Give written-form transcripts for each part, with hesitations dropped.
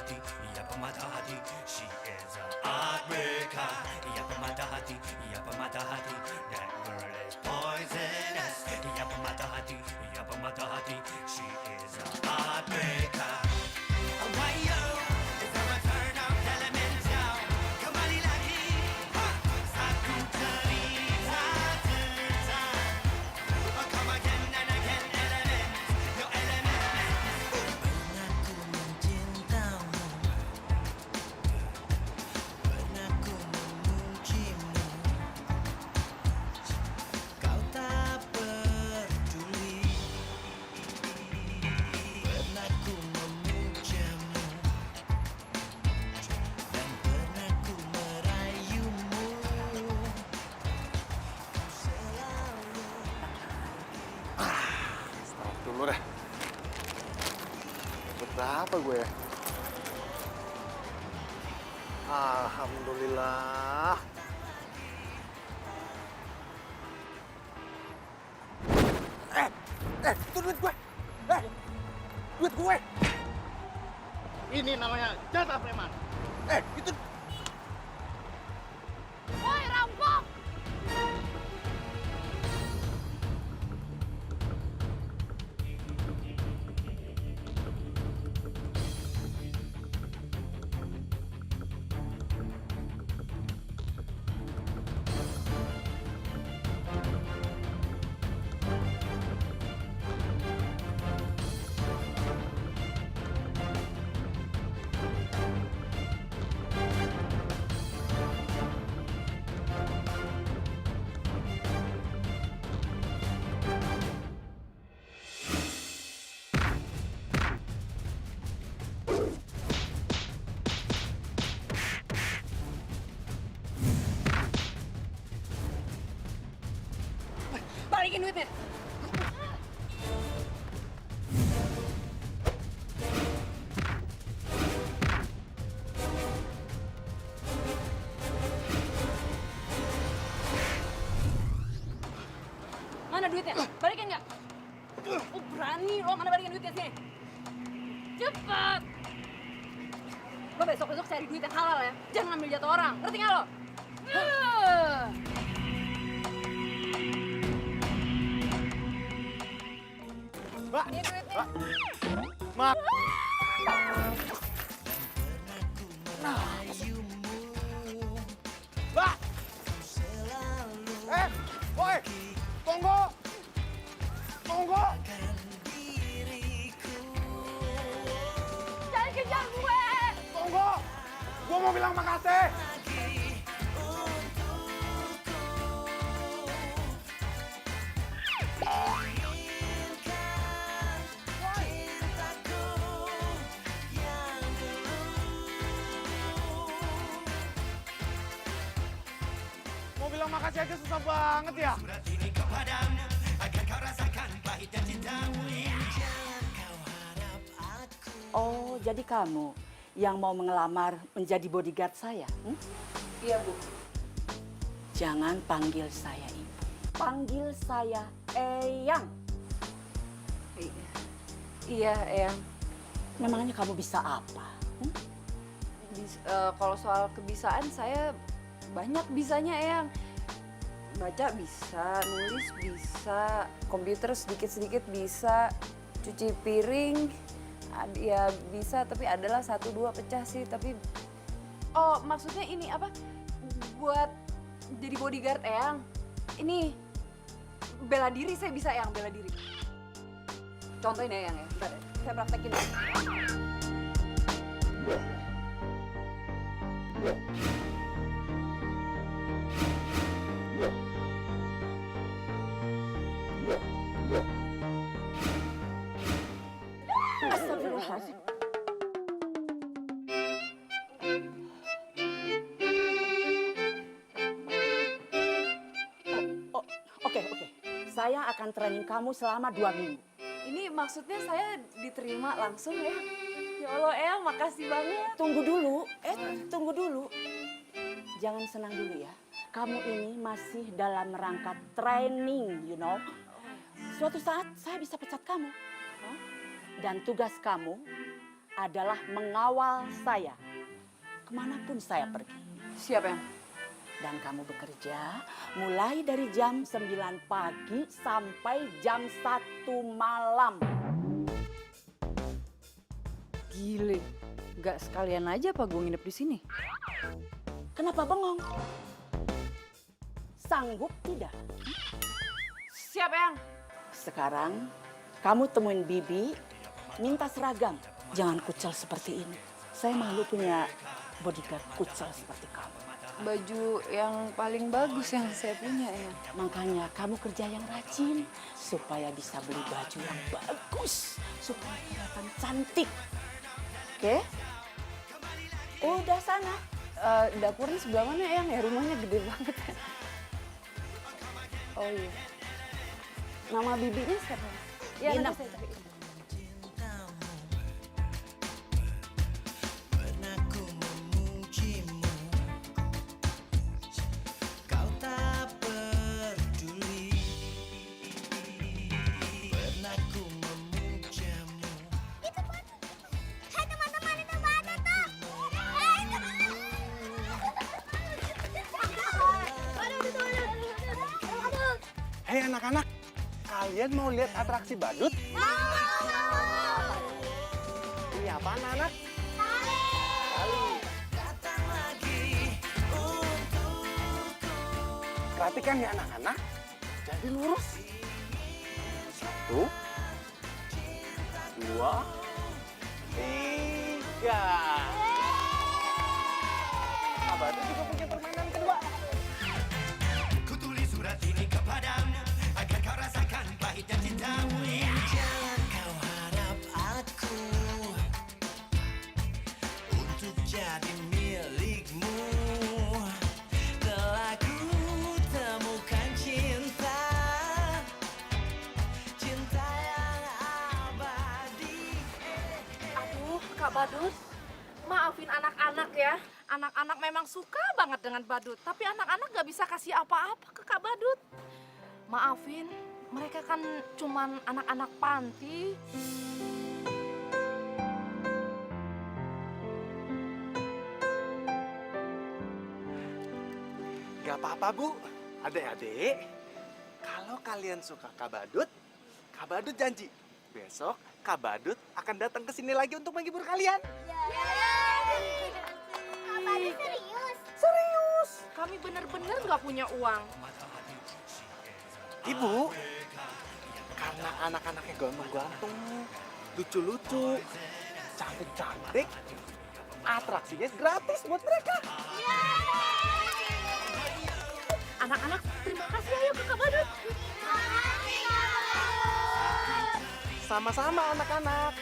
Hati, ia pemata hati. She is a heartbreaker. Ia pemata hati, ia pemata hati. That girl is poisonous. Ia pemata hati, ia pemata hati. She is a heartbreaker. Why yo? Is there a turn of elements now? Kembali lagi, ha! Satu cerita tentang. Oh, come again and again, elements. Your elements. Pernah ku mencintamu, pernah ku memujimu. Kau tak peduli. Pernah ku memujamu dan pernah ku merayumu. Kau selalu Stop dulu dah. Dapat berapa gue ya? Alhamdulillah. Itu duit gue. Duit gue. Ini namanya jatah preman. Itu Woi, rampok! Balikin duitnya! Mana duitnya? Balikin nggak? Oh, berani lo, mana balikin duitnya sini? Cepet! Lo besok-besok cari duit yang halal ya. Jangan ambil jatuh orang, ngerti nggak lo? Mbak. Ini duitnya. Mak. Mbak. Woi. Tunggu. Tunggu. Jangan kejar gue! Tunggu. Gua mau bilang makasih. Mau bilang makasih aja susah banget ya. Surat ini kepadamu agar kau rasakan pahitnya cintamu. Oh, jadi kamu yang mau mengelamar menjadi bodyguard saya? Iya, Bu. Jangan panggil saya Ibu. Panggil saya Eyang. Iya, Eyang. Memangnya kamu bisa apa? Kalau soal kebisaan saya banyak bisanya, Eyang. Baca bisa, nulis bisa, komputer sedikit-sedikit bisa, cuci piring ya bisa, tapi adalah 1-2 pecah sih, tapi... Oh, maksudnya ini apa? Buat jadi bodyguard, Eyang. Ini bela diri saya bisa, Eyang, bela diri. Contohin ya, Eyang ya. Bentar ya, saya praktekin ya. Astagfirullahaladzim. Oke. Saya akan training kamu selama 2 minggu. Ini maksudnya saya diterima langsung ya? Ya Allah, Eyang, makasih banget. Tunggu dulu. Jangan senang dulu ya. Kamu ini masih dalam rangka training, you know. Suatu saat saya bisa pecat kamu. Dan tugas kamu adalah mengawal saya kemanapun saya pergi. Siap, Eyang. Dan kamu bekerja mulai dari jam 9 pagi sampai jam 1 malam. Gile. Gak sekalian aja apa gue nginep di sini? Kenapa bengong? Sanggup tidak? Siap, Eyang. Sekarang kamu temuin Bibi, minta seragam. Jangan kucel seperti ini. Saya malu punya bodyguard kucel seperti kamu. Baju yang paling bagus yang saya punya, Eyang. Makanya kamu kerja yang rajin supaya bisa beli baju yang bagus, supaya kelihatan cantik. Oke? Udah sana. Dapurnya sebelah mana, Eyang? Ya rumahnya gede banget. Oh iya. Nama bibinya siapa? Ya, Ginep. nanti saya cari. Pernah ku memujimu, kau tak peduli. Pernah ku memujamu. Hai teman-teman, itu badut tuh. Hai teman-teman. Badut. Hei anak-anak, kalian mau lihat atraksi badut? Ini apa anak-anak? Datang lagi untukku. Perhatikan ya anak-anak, jadi lurus. 1, 2, 3. Nah, badut juga punya permainan kedua. Kutulis surat ini kepadamu agar kau rasakan pahitnya cintamu. Jangan kau harap aku untuk jadi milikmu. Telah ku temukan cinta, cinta yang abadi. Aduh, Kak Badut, maafin anak-anak ya. Anak-anak memang suka banget dengan badut, tapi anak-anak gak bisa kasih apa-apa ke Kak Badut. Maafin, mereka kan cuman anak-anak panti. Gak apa-apa Bu, adik-adik. Kalau kalian suka Kak Badut janji besok Kak Badut akan datang ke sini lagi untuk menghibur kalian. Badut serius. Serius, kami bener-bener gak punya uang. Ibu, karena anak-anaknya ganteng-ganteng, lucu-lucu, cantik-cantik, atraksinya gratis buat mereka. Anak-anak, terima kasih ayo ke Kak Badut. Sama-sama anak-anak.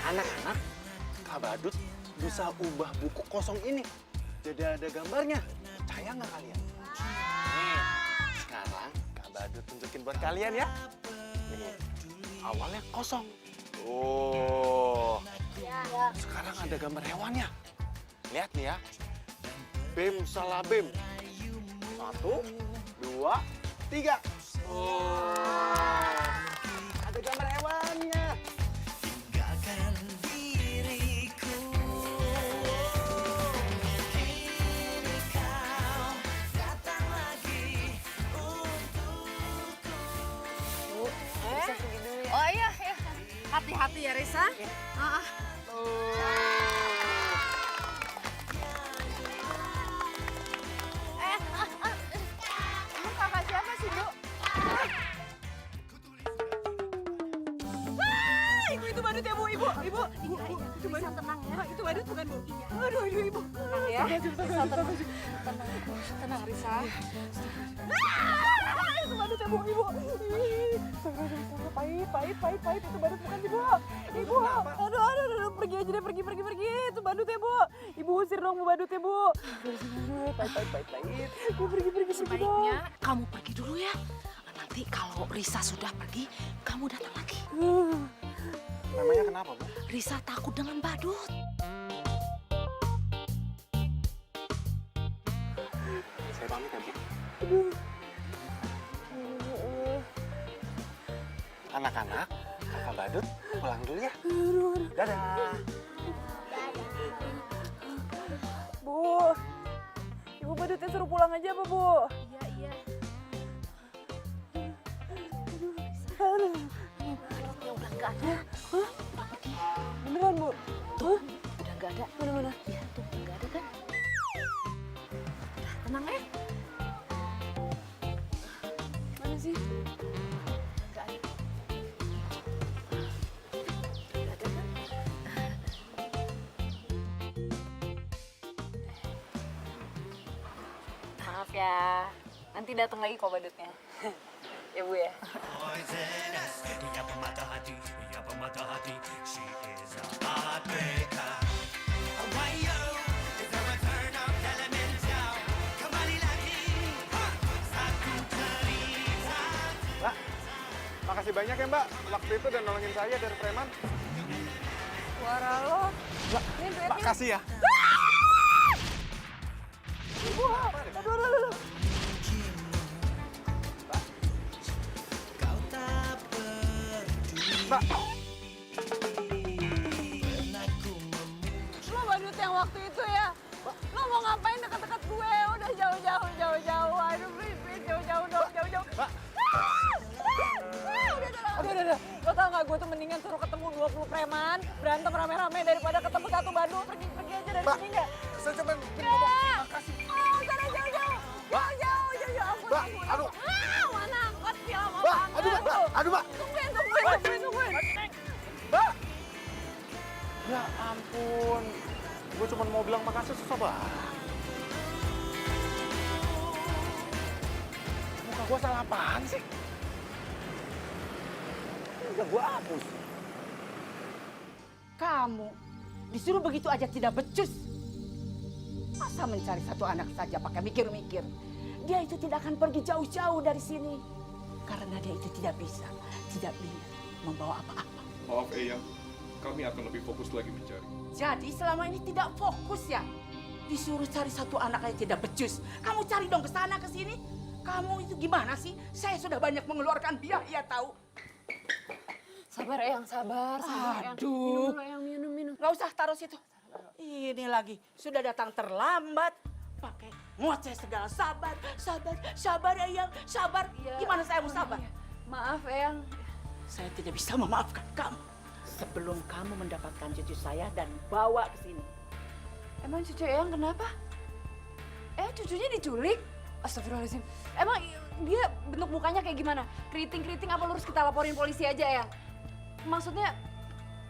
Anak-anak, Kak Badut bisa ubah buku kosong ini jadi ada gambarnya. Percaya nggak kalian? Nih, sekarang Kak Badut tunjukin buat kalian ya. Nih, awalnya kosong. Oh, sekarang ada gambar hewannya. Lihat nih ya. Bim salah bim. 1, 2, 3. Oh, ada gambar hewannya. Tinggalkan diriku. Kini kau datang lagi untukku. Oh iya, ya. Hati-hati ya Risa. Lu kakak siapa sih, Bu? Ibu itu badut ya Bu, ibu. Ibu itu badut. Tenang ya. Itu badut bukan Bu? Aduh, ibu. Tenang ya. Risa, tenang, Risa. Itu badut ya Bu, ibu. Pahit. Itu badut bukan sih Bu. Ibu. Aduh. Pergi aja deh, pergi. Itu badut ya Bu. Ibu usir dong Bu badut ya Bu. Pahit. Bu pergi. Sebaiknya kamu pergi dulu ya. Nanti kalau Risa sudah pergi, kamu datang lagi. Namanya kenapa, Bu? Risa takut dengan badut. Saya pamit ya, Bu. Anak-anak, kakak badut pulang dulu ya. Dadah. Bu, Ibu Badutnya suruh pulang aja apa, Bu? Iya. Ya udah nggak ada. Hah? Beneran, Bu? Tuh, udah nggak ada. Mana-mana? Iya tuh, nggak ada kan? Udah, tenang ya. Mana sih? Nggak ada. Nggak ada kan? Maaf ya, nanti datang lagi kok badutnya. Ya Bu ya. Poisonous, ia pemata hati, she is a heartbreaker. Wayo, it's a return of Elemental. Kembali lagi, satu cerita. Mbak, makasih banyak ya Mbak. Waktu itu udah nolongin saya dari preman. Suara lo. Ini duetnya. Mbak, kasih ya. Aduh. Kau tak peduli. Mbak, Pernah ku Lo badut yang waktu itu ya? Lo mau ngapain deket-deket gue? Udah jauh-jauh. Aduh, please, jauh-jauh dong, jauh-jauh. Mbak. Udah. Lo tau gak, gue tuh mendingan suruh ketemu 20 preman, berantem rame-rame daripada ketemu satu badut. Pergi aja dari Mbak. sini deh. saya cuma Ya! makasih. Oh, sana jauh-jauh. Jauh. Ampun, Mbak, ampun. aduh. Mana angkot sih lama Mbak, banget. aduh Mbak. Tungguin. Mbak. Ya ampun. Gue cuma mau bilang makasih susah banget. Muka gue salah apaan sih? Udah gue hapus. Kamu disuruh begitu aja tidak becus. Masa mencari satu anak saja pakai mikir-mikir. Dia itu tidak akan pergi jauh-jauh dari sini. Karena dia itu tidak bisa membawa apa-apa. Maaf Eyang, kami akan lebih fokus lagi mencari. Jadi selama ini tidak fokus ya? Disuruh cari satu anak aja tidak becus. Kamu cari dong ke sana ke sini. Kamu itu gimana sih? Saya sudah banyak mengeluarkan biaya tahu. Sabar Eyang, sabar. Eyang. Aduh. Minum. Nggak usah taruh situ. Ini lagi sudah datang terlambat. Pakai ngoceh segala. Sabar Eyang, sabar. Iya. Gimana saya mau sabar? Maaf Eyang. Saya tidak bisa memaafkan kamu. Sebelum kamu mendapatkan cucu saya dan bawa ke sini. Emang cucu Eyang kenapa? Cucunya diculik? Astagfirullahaladzim. Emang dia bentuk mukanya kayak gimana? Keriting-keriting apa lurus kita laporin polisi aja Eyang? Maksudnya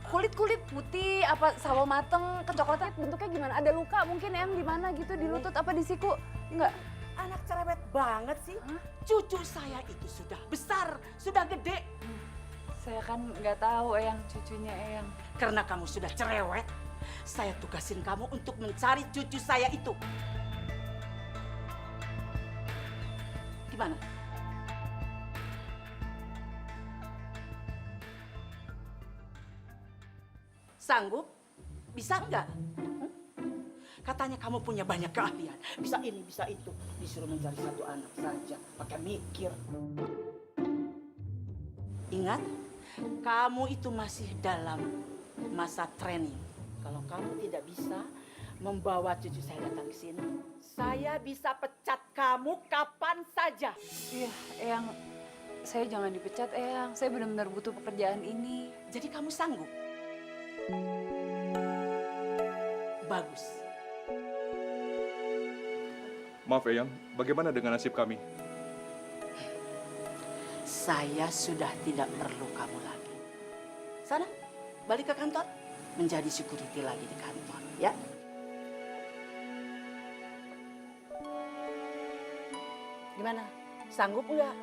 kulit-kulit putih, apa sawo mateng, kecoklatan bentuknya gimana? Ada luka mungkin Eyang di mana gitu, di lutut apa di siku? Enggak. Anak cerewet banget sih. Hah? Cucu saya itu sudah besar, sudah gede. Saya kan nggak tahu Eyang cucunya Eyang. Karena kamu sudah cerewet, saya tugasin kamu untuk mencari cucu saya itu. Gimana? Sanggup? Bisa enggak? Katanya kamu punya banyak keahlian. Bisa ini, bisa itu. Disuruh mencari satu anak saja. Pakai mikir. Ingat, kamu itu masih dalam masa training. Kalau kamu tidak bisa membawa cucu saya datang ke sini, saya bisa pecat kamu kapan saja. Iya Eyang, saya jangan dipecat Eyang. Saya benar-benar butuh pekerjaan ini. Jadi kamu sanggup? Bagus. Maaf Eyang, bagaimana dengan nasib kami? Saya sudah tidak perlu kamu lagi. Sana, balik ke kantor. Menjadi security lagi di kantor, ya. Gimana? Sanggup nggak?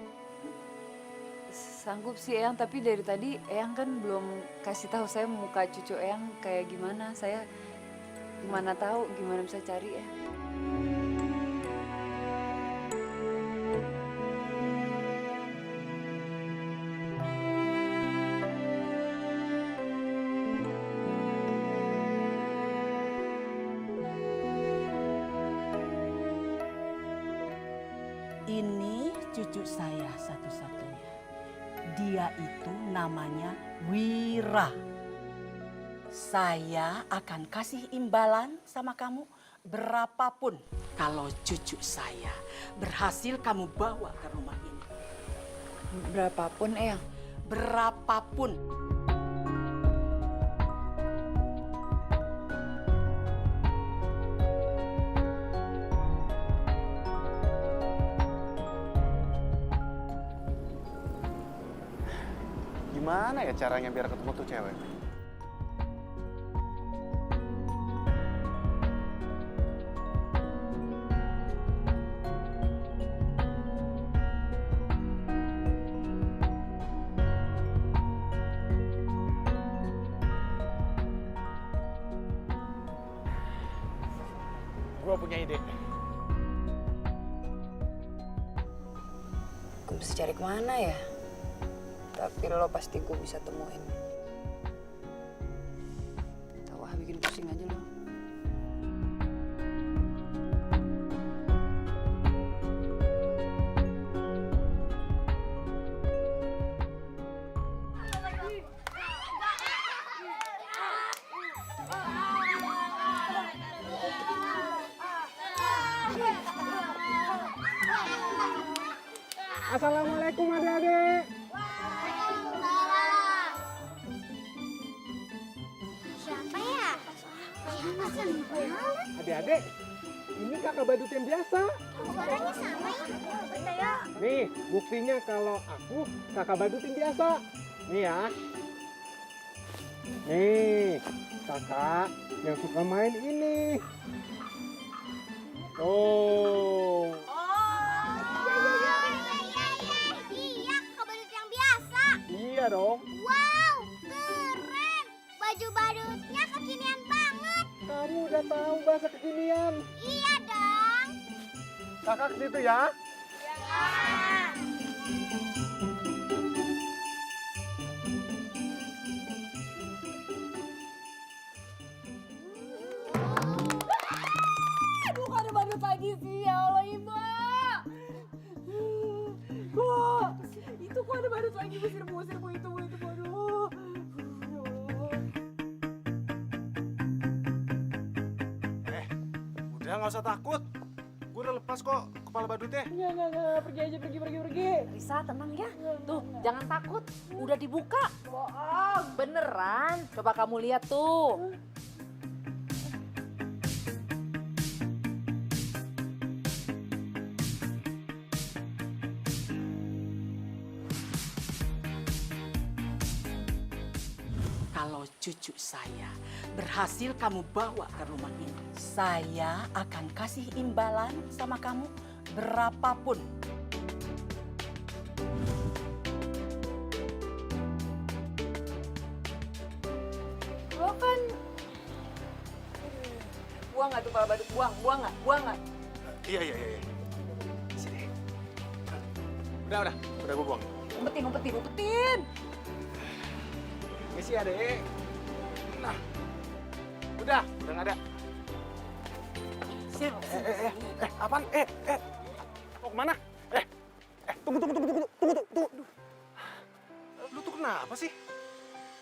Sanggup sih Eyang, tapi dari tadi Eyang kan belum kasih tahu saya muka cucu Eyang kayak gimana. Saya gimana tahu, gimana bisa cari ya. Ini cucu saya satu-satunya. Dia itu namanya Wira. Saya akan kasih imbalan sama kamu berapapun kalau cucu saya berhasil kamu bawa ke rumah ini. Berapapun, Eyang. Berapapun. Gimana ya caranya biar ketemu tuh cewek? Gue punya ide. Gue mesti cari kemana ya? Tapi lo pasti gue bisa temuin. Tahu ah, bikin pusing aja lo. Assalamualaikum adik-adik. Siapa ya? Siapa sih? Adik-adik, ini kakak badut yang biasa. Orangnya sama ya? Betul ya? Nih, buktinya kalau aku kakak badut yang biasa. Nih ya. Nih, kakak yang suka main ini. Oh. Iya, kakak badut yang biasa. Iya dong. Wow, keren. Baju badutnya kekinian banget. Kamu udah tahu bahasa kekinian. Iya dong. Kakak ke situ ya. Aduh, kok ada badut lagi sih? Ya Allah, Ibu. Bu, itu kok ada badut lagi? Busir, Bu, itu, aduh. Udah nggak usah takut. Gue udah lepas kok kepala badutnya. Enggak, pergi aja, pergi. Risa, tenang ya. Tuh, jangan takut. Udah dibuka. Bohong. Beneran. Coba kamu lihat tuh. Kalau cucu saya berhasil kamu bawa ke rumah ini, saya akan kasih imbalan sama kamu berapapun. Lo kan buang nggak tuh kepala badut? Buang nggak? Iya. Sini. Udah gue buang. Umpetin. Misi adek. Nah, udah nggak ada. Apaan? Mau kemana? Tunggu. Lu tuh kenapa sih?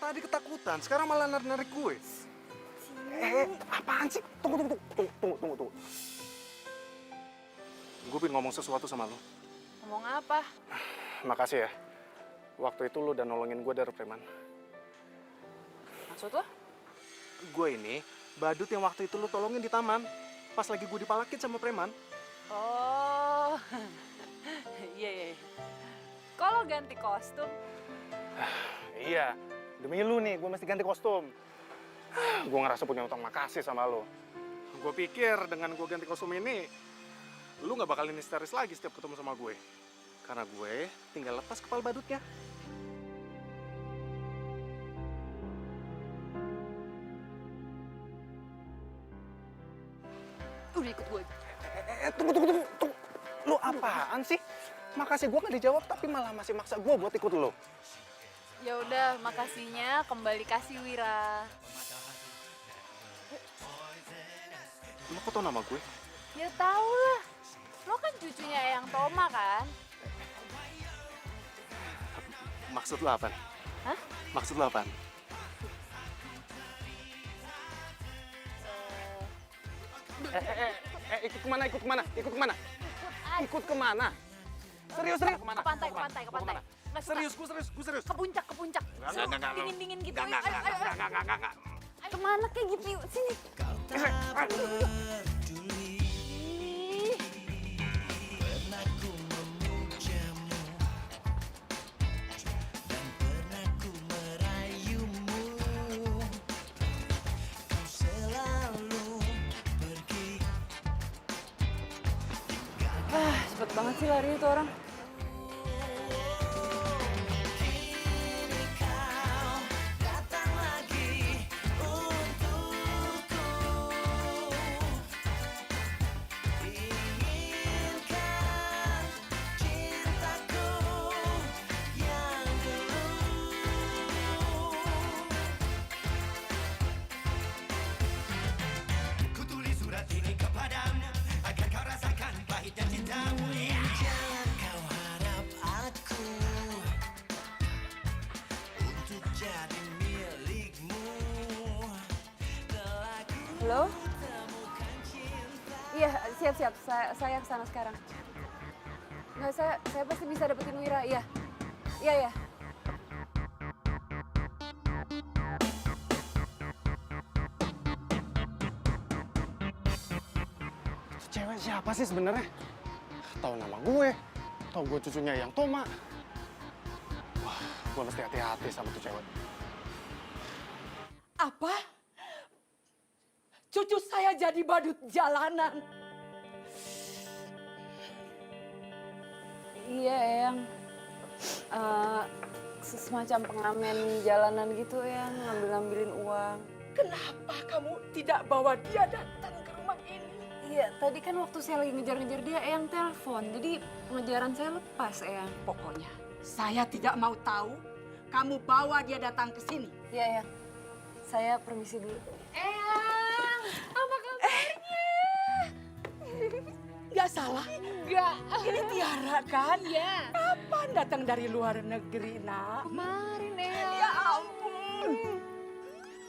Tadi ketakutan, sekarang malah narik gue. Apaan sih? Tunggu. Gue pengen ngomong sesuatu sama lu. Ngomong apa? Makasih ya. Waktu itu lu udah nolongin gue dari preman. Maksud lo? Gue ini badut yang waktu itu lu tolongin di taman. Pas lagi gue dipalakin sama preman. Oh, iya. Kalau ganti kostum, Iya, demi lu nih, gue mesti ganti kostum. Gue ngerasa punya utang makasih sama lu. Gue pikir dengan gue ganti kostum ini, lu gak bakalan histeris lagi setiap ketemu sama gue. Karena gue tinggal lepas kepala badutnya. udah ikut gue. Tunggu. Lu apaan sih? Makasih gue gak dijawab, tapi malah masih maksa gue buat ikut lu. Ya udah, makasihnya kembali kasih Wira. Lu kok tau nama gue? Ya tau lah, lo kan cucunya Eyang Toma kan? Maksud lo apa? Hah? Maksud lo apa? Ikut kemana? Ikut kemana? Ikut kemana? Ikut kemana? Serius, serius. Ke pantai, ke pantai, ke pantai. Nggak suka. Serius, gue serius. Ke puncak, ke puncak. Dingin-dingin gitu. Ayo, ayo, ayo. Enggak. Kemana kayak gitu? Yuk, sini. Ih, Pernah ku memujamu dan pernah ku merayumu. Kau selalu pergi. Cepet banget sih lari itu orang. Kini kau datang lagi untukku. Inginkan cintaku yang dulu. Ku tulis surat ini kepadamu agar kau rasakan pahitnya cintamu. Jangan kau harap aku untuk jadi milikmu. Telah ku Halo? temukan cinta. Iya, siap. Saya kesana sekarang. Nggak, saya pasti bisa dapetin Wira. Iya. Iya. Itu cewek siapa sih sebenarnya? Tahu nama gue, tahu gue cucunya yang Toma. Wah, gue mesti hati-hati sama tuh cewek. Apa? Cucu saya jadi badut jalanan. Iya, Eyang. Semacam pengamen jalanan gitu, Eyang. Ngambil-ngambilin uang. Kenapa kamu tidak bawa dia datang ke rumah ini? Iya, tadi kan waktu saya lagi ngejar-ngejar dia, Eyang telepon. Jadi pengejaran saya lepas, Eyang. Pokoknya saya tidak mau tahu kamu bawa dia datang ke sini. Iya, Eyang. Saya permisi dulu. Eyang, apa kabarnya? Nggak salah? Enggak. Ini Tiara kan? Iya. Kapan datang dari luar negeri, nak? Kemarin, Eyang. Ya ampun.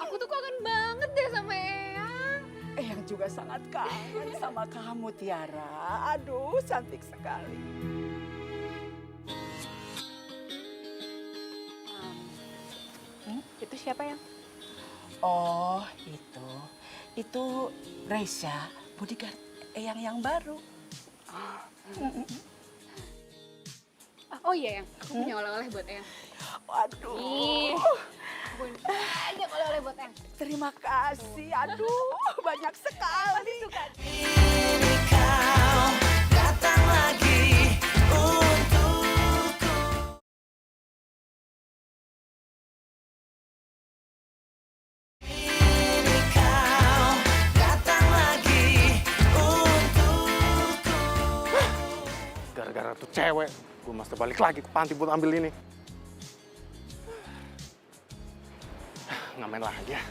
Aku tuh kangen banget deh sama Eyang. Eyang juga sangat kangen sama kamu, Tiara. Aduh, cantik sekali. Itu siapa, Yang? Oh, itu Reisha, bodyguard Eyang yang baru. Oh iya, Yang. Aku punya oleh-oleh buat Eyang. Waduh. Ih, aku punya banyak oleh-oleh buat Eyang. Terima kasih. Aduh, banyak sekali. Kini kau datang lagi untukku. Kini kau datang lagi untukku. Gara-gara tuh cewek, gue mesti balik lagi ke panti buat ambil ini. Nggak main lagi ya.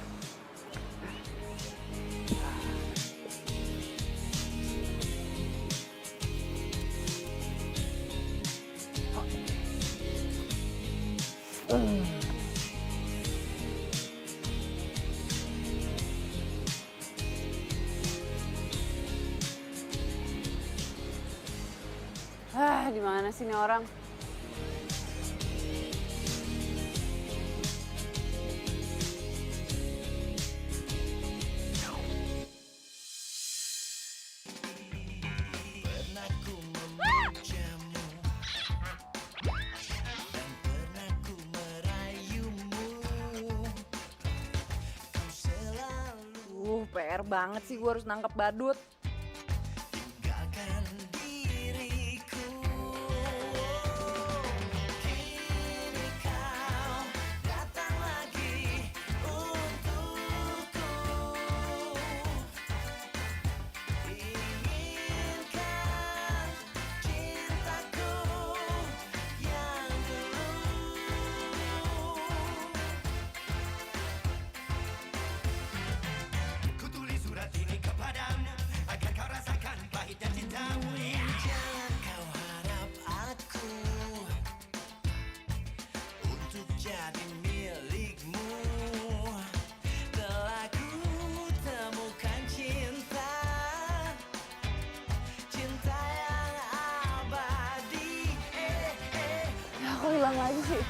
Di mana sih ini orang? Pernah ku memujamu dan pernah ku merayumu. Kau selalu PR banget sih gue harus nangkep badut. tinggalkan diriku. Kini kau datang lagi untukku. Inginkan cintaku yang dulu. Ku tulis surat ini kepadamu ngulang lagi sih?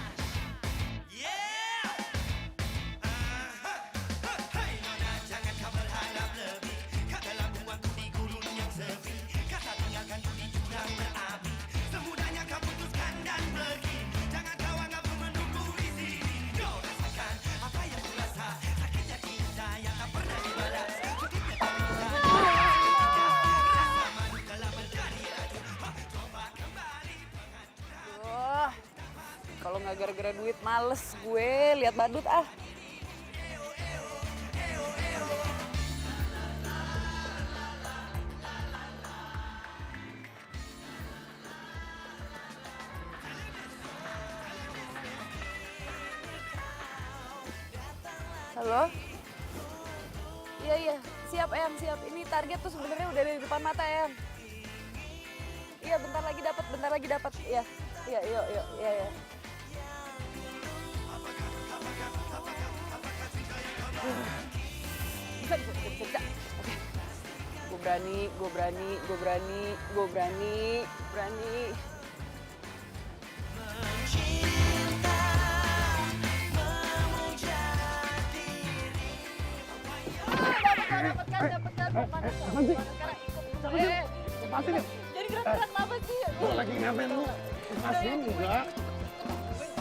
Wah, kalau nggak gara-gara duit males gue lihat badut ah. Halo? Iya, iya. Siap, Eyang, siap. Ini target tuh sebenarnya udah di depan mata, Eyang. Iya, bentar lagi dapat, bentar lagi dapat. Iya, iya, yuk, yuk, iya, iya. Bisa, bisa, bisa, bisa, bisa. Oke. Gue berani, gue berani, gue berani, gue berani, berani. Jadi gerak-gerak apa sih? Gue lagi ngapain lu? Lepasin enggak?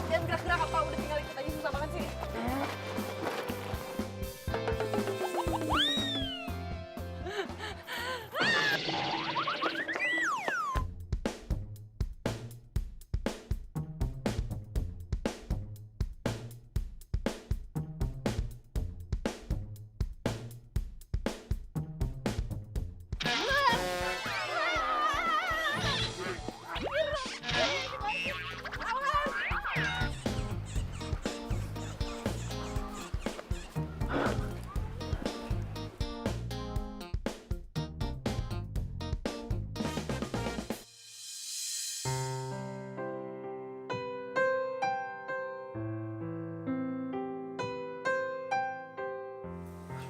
Jangan gerak-gerak apa, udah tinggal ikut aja susah banget sih.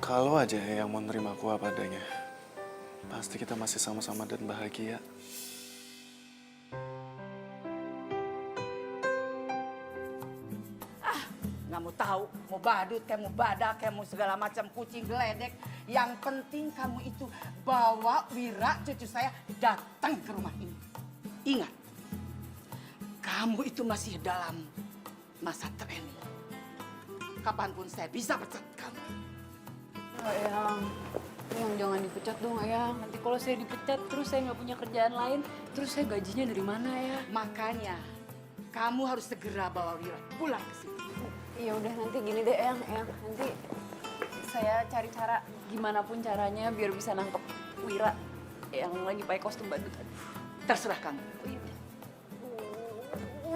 Kalau aja yang mau nerima aku apa adanya, pasti kita masih sama-sama dan bahagia. Nggak mau tahu, mau badut, kayak mau badak, kayak mau segala macam kucing geledek. Yang penting kamu itu bawa Wira cucu saya datang ke rumah ini. Ingat, kamu itu masih dalam masa training. Kapanpun saya bisa pecat kamu. Eyang, Eyang jangan dipecat dong, Eyang. Nanti kalau saya dipecat terus saya nggak punya kerjaan lain, terus saya gajinya dari mana ya? Makanya kamu harus segera bawa Wira pulang ke sini. Ya udah nanti gini deh, Eyang, Eyang. Nanti saya cari cara gimana pun caranya biar bisa nangkep Wira yang lagi pakai kostum badut. Terserah kamu.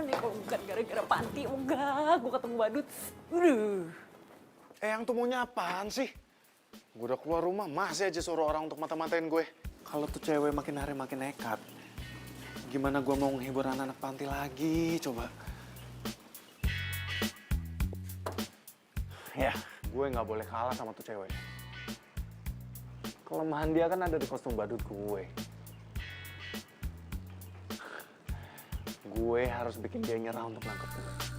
Ini kalau bukan gara-gara panti, enggak, gue ketemu badut. Eyang tuh maunya apaan sih? Gue udah keluar rumah, masih aja suruh orang untuk mata-matain gue. Kalau tuh cewek makin hari makin nekat, gimana gue mau menghibur anak-anak panti lagi, coba? Ya, gue nggak boleh kalah sama tuh cewek. Kelemahan dia kan ada di kostum badut gue. Gue harus bikin dia nyerah untuk nangkep gue.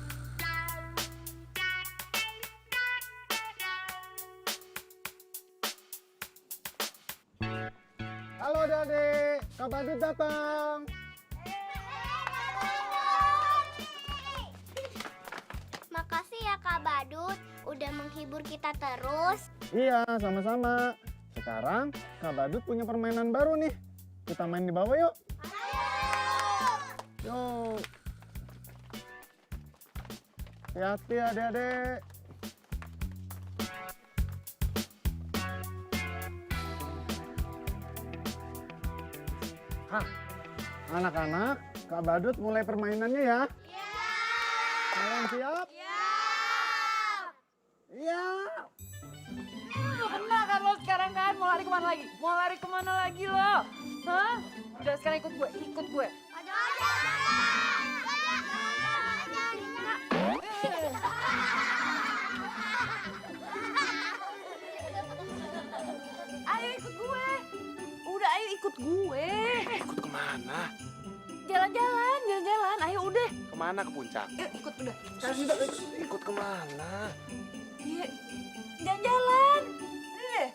Halo Adik, Kak Badut datang. Makasih ya Kak Badut, udah menghibur kita terus. Iya, sama-sama. Sekarang Kak Badut punya permainan baru nih. Kita main di bawah yuk. Yuk. Hati-hati adik-adik. Hah, anak-anak, Kak Badut mulai permainannya ya. Iya. Kalian siap? Iya. Lo kena kan lo sekarang kan? Mau lari kemana lagi? Mau lari kemana lagi lo? Hah? Udah sekarang ikut gue, ikut gue. Ayo ikut gue. Udah ayo ikut gue. Ikut kemana? Jalan-jalan. Ayo udah. Kemana ke puncak? Yuk ikut udah. Sekarang juga. Ikut kemana? Iya. Jalan-jalan. Udah deh.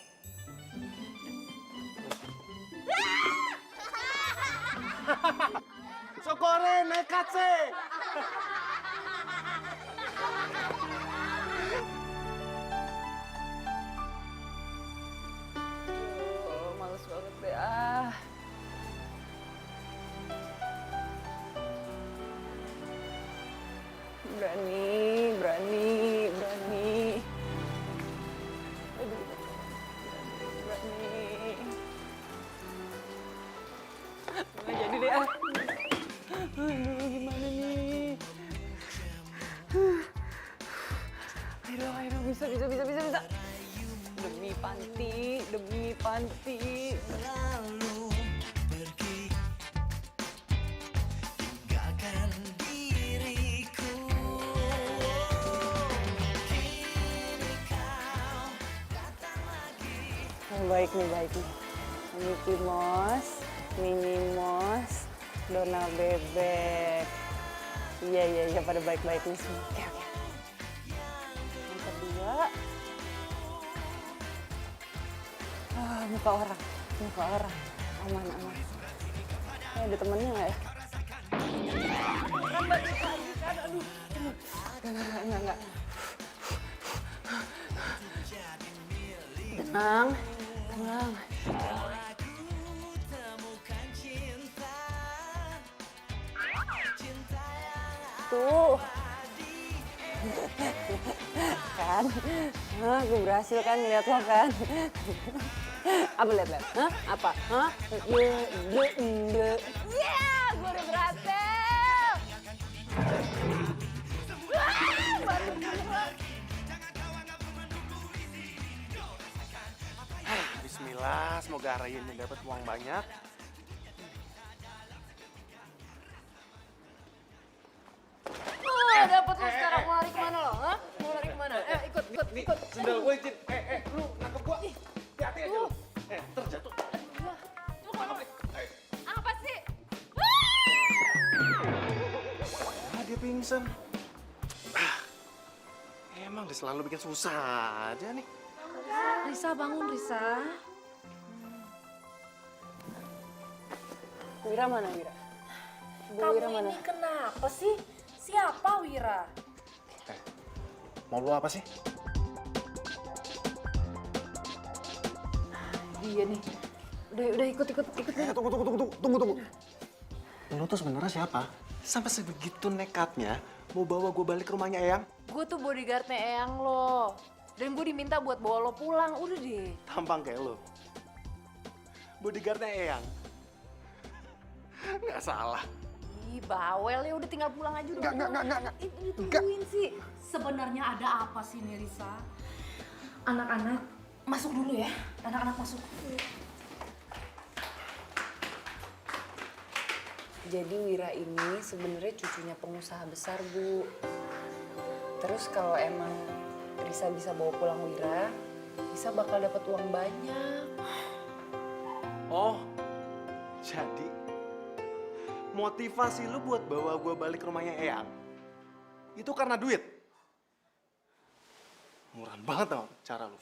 Sokore nekat sih. Males banget deh ah. Berani. Aduh, berani. Nggak jadi deh ah. Aduh, gimana nih? Ayo, bisa. Demi panti. Lalu pergi tinggalkan diriku. Kini kau datang lagi. Baik nih. Mickey Mouse, Minnie Mouse, Donald Bebek. Iya, pada baik-baik nih semua. Oke. Yang kedua, muka orang. Aman. Ada temennya nggak ya? Orang balik lagi kan, aduh. Enggak. Tenang. Tuh. Kan? Gue berhasil kan ngeliat lo kan? Apa lihat? Hah? Apa? Hah? Iya, gue udah berhasil. Baru gua. Bismillah, semoga Arayun dapat uang banyak. Dapat lo sekarang. Mau lari kemana lo? Hah? Mau lari kemana? Ikut. Sendal gue izin. Lu nangkep gua. Hati-hati aja lu. Terjatuh. Apa sih? Dia pingsan. Emang dia selalu bikin susah aja nih. Risa, bangun Risa. Wira mana, Wira? Bu Kamu Wira mana? ini kenapa sih? Siapa Wira? Mau lu apa sih? Iya nih. Udah ikut. Tunggu. Lu tuh sebenarnya siapa? Sampai sebegitu nekatnya mau bawa gue balik ke rumahnya Eyang? Gue tuh bodyguardnya Eyang lo. Dan gue diminta buat bawa lo pulang. Udah deh. Tampang kayak lu. Bodyguardnya Eyang. Nggak salah. Ih, bawel ya. Udah tinggal pulang aja udah. Nggak. Ditungguin sih. Sebenarnya ada apa sih nih Risa? Anak-anak masuk dulu ya. Anak-anak masuk. Jadi Wira ini sebenarnya cucunya pengusaha besar, Bu. Terus kalau emang Risa bisa bawa pulang Wira, Risa bakal dapat uang banyak. Oh, jadi motivasi lu buat bawa gue balik ke rumahnya Eyang itu karena duit? Murah banget tau cara lu.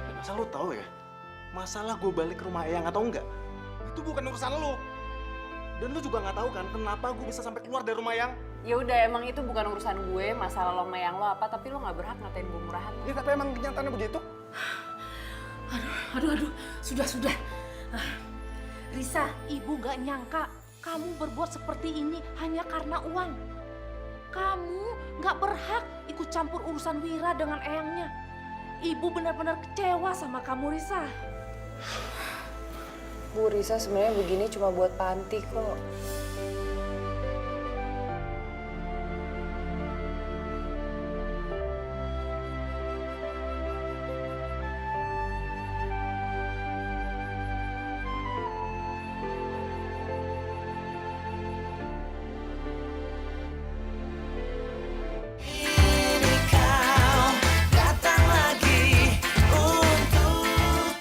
Dan asal lu tahu ya, masalah gue balik ke rumah Eyang atau enggak, itu bukan urusan lu. Dan lu juga nggak tahu kan kenapa gue bisa sampai keluar dari rumah Eyang. Ya udah, emang itu bukan urusan gue, masalah lo sama yang lo apa, tapi lo nggak berhak ngatain gue murahan. Ya tapi emang kenyataannya begitu. Aduh. Sudah. Risa, ibu gak nyangka kamu berbuat seperti ini hanya karena uang. Kamu gak berhak ikut campur urusan Wira dengan eyangnya. Ibu benar-benar kecewa sama kamu, Risa. Bu, Risa sebenarnya begini cuma buat panti kok. Kini kau datang lagi untuk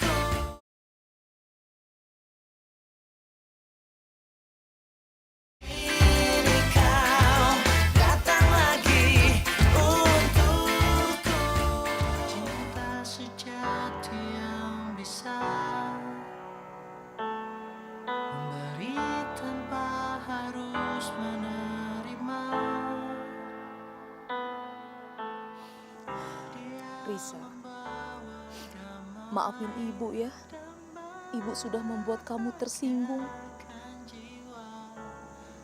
bisa memberi tanpa harus menerima. Risa, maafin ibu ya. Ibu sudah membuat kamu tersinggung.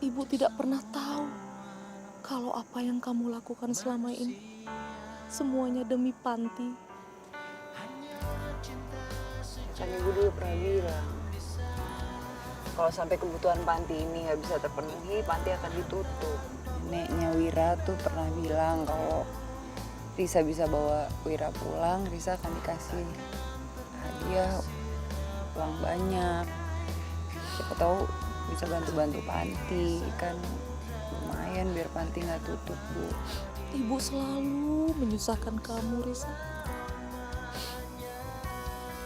Ibu tidak pernah tahu kalau apa yang kamu lakukan selama ini semuanya demi Panti. Kan ibu dulu pernah bilang, kalau sampai kebutuhan Panti ini nggak bisa terpenuhi, Panti akan ditutup. Neneknya Wira tuh pernah bilang kalau Risa bisa bawa Wira pulang, Risa akan dikasih hadiah uang banyak. Siapa tahu bisa bantu-bantu Panti, kan lumayan biar Panti nggak tutup, Bu. Ibu selalu menyusahkan kamu, Risa.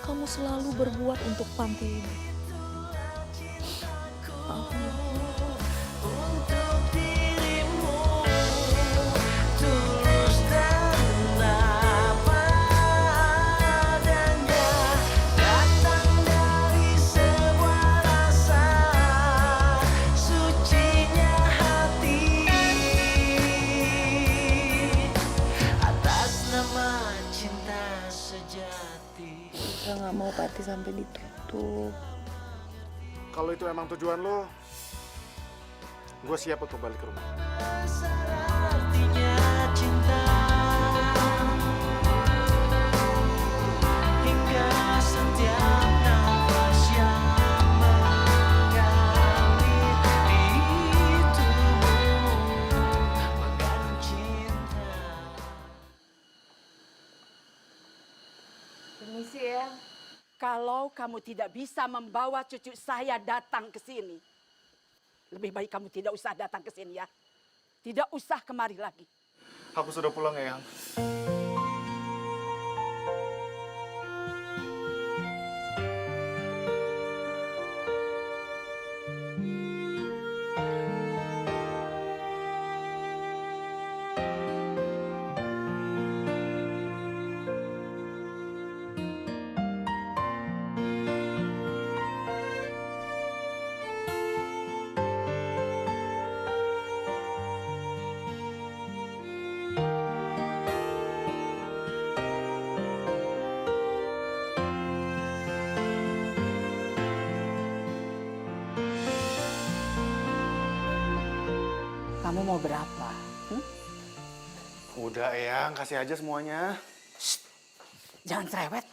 Kamu selalu berbuat untuk Panti ini. Maaf ya. Untuk dirimu tulus dan apa adanya, datang dari sebuah rasa sucinya hati, atas nama cinta sejati. Risa nggak mau Panti sampai ditutup. Kalau itu emang tujuan lo, gue siap untuk balik ke rumah. Artinya cinta hingga setiap nafas yang mengalir di tubuhmu mengandung cinta. Permisi ya. Kalau kamu tidak bisa membawa cucu saya datang ke sini, lebih baik kamu tidak usah datang ke sini ya. Tidak usah kemari lagi. Aku sudah pulang, Eyang. Kamu mau berapa? Udah, Eyang, kasih aja semuanya. Jangan cerewet.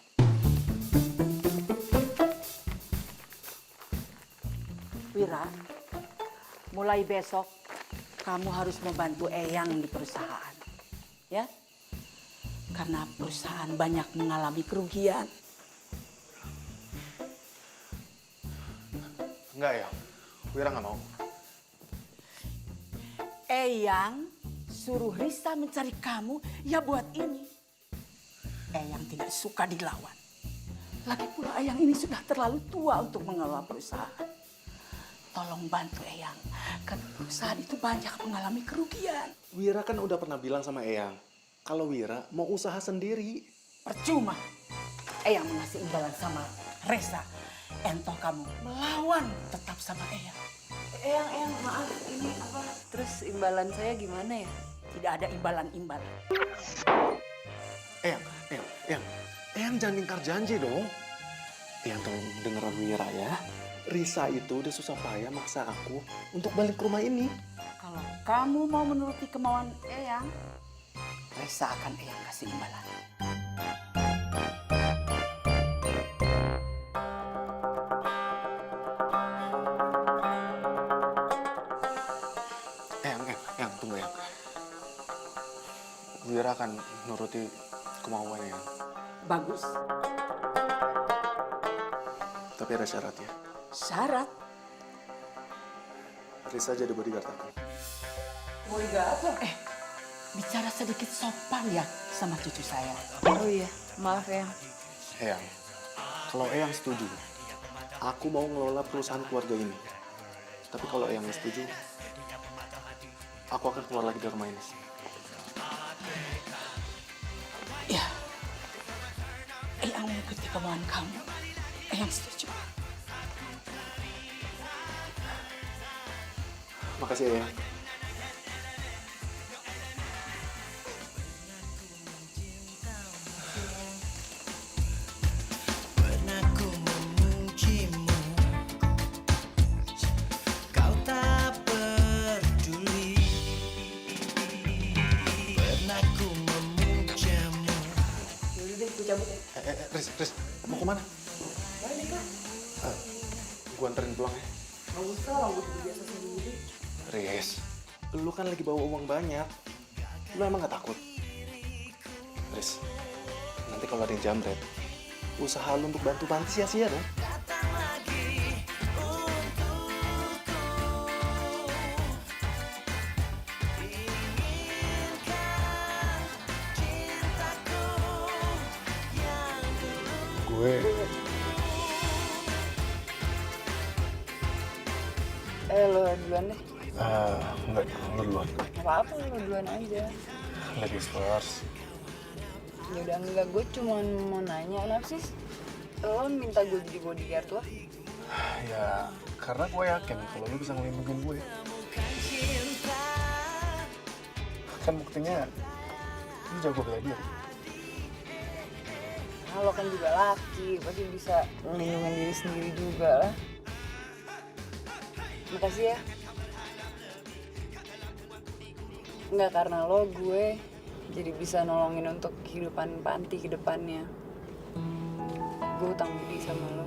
Wira, mulai besok kamu harus membantu Eyang di perusahaan. Ya? Karena perusahaan banyak mengalami kerugian. Enggak, Eyang. Wira nggak mau. Eyang suruh Risa mencari kamu ya buat ini. Eyang tidak suka dilawan. Lagi pula Eyang ini sudah terlalu tua untuk mengelola perusahaan. Tolong bantu Eyang, karena perusahaan itu banyak mengalami kerugian. Wira kan udah pernah bilang sama Eyang, kalau Wira mau usaha sendiri. Percuma. Eyang mengasih imbalan sama Reza. Entah kamu melawan tetap sama Eyang. Eyang, maaf, ini apa? Terus imbalan saya gimana ya? Tidak ada imbalan-imbalan. Eyang jangan ingkar janji dong. Eyang tolong dengeran Wira ya. Risa itu udah susah payah maksa aku untuk balik ke rumah ini. Kalau kamu mau menuruti kemauan Eyang, Reza akan Eyang kasih imbalan. Eyang, tunggu Eyang. Wira akan nuruti kemauan Eyang. Bagus. Tapi ada syaratnya. Syarat? Risa jadi bodyguard aku. Bodyguard? Bicara sedikit sopan ya sama cucu saya. Oh iya, maaf Eyang. Eyang, kalau Eyang setuju, aku mau ngelola perusahaan keluarga ini. Tapi kalau Eyang nggak setuju, aku akan keluar lagi dari rumah ini. Ya, Eyang mengikuti kemauan kamu. Eyang setuju. Makasih ya. Pernah ku memujimu, kau tak peduli. Pernah ku memujamu. Yaudah deh, gue cabut ya. Riz, mau kemana? Balik lah. Gue anterin pulang ya. Gak usah lah, gue udah biasa sendiri. Riz, lu kan lagi bawa uang banyak. Lu emang gak takut? Riz, nanti kalau ada yang jamret, usaha lu untuk bantu panti sia-sia dong. Gue Lo duluan deh. enggak, lu duluan. Gak apa-apa, lo duluan aja. Ladies first. Yaudah enggak, gue cuma mau nanya, kenapa sih lo minta gue jadi bodyguard lo? Ya, karena gue yakin kalau lu bisa ngelindungin gue. Kan buktinya, lu jago bela diri. Nah, lo kan juga laki, pasti bisa melindungi diri sendiri juga lah. Makasih ya. Enggak, karena lo gue jadi bisa nolongin untuk kehidupan panti ke depannya. Gue utang budi sama lo.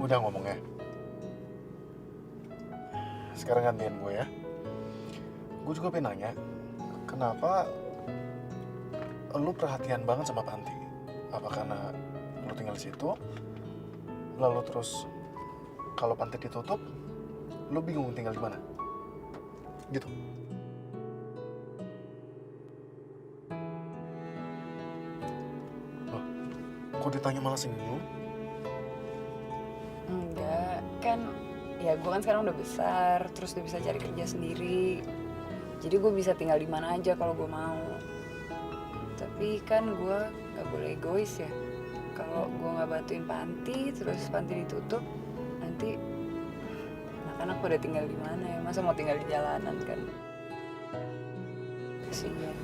Udah ngomongnya. Sekarang gantian gue ya. Gue juga pengen nanya, kenapa lu perhatian banget sama Panti? Apa karena lu tinggal di situ, lalu terus kalau Panti ditutup, lu bingung tinggal di mana? Gitu. Loh, kok ditanya malah senyum? Enggak, kan ya gue kan sekarang udah besar, terus udah bisa cari kerja sendiri. Jadi gue bisa tinggal di mana aja kalau gue mau. Tapi kan gue gak boleh egois ya. Kalau gue gak bantuin panti, terus panti ditutup, nanti anak-anak pada tinggal di mana ya? Masa mau tinggal di jalanan kan? Kasihan.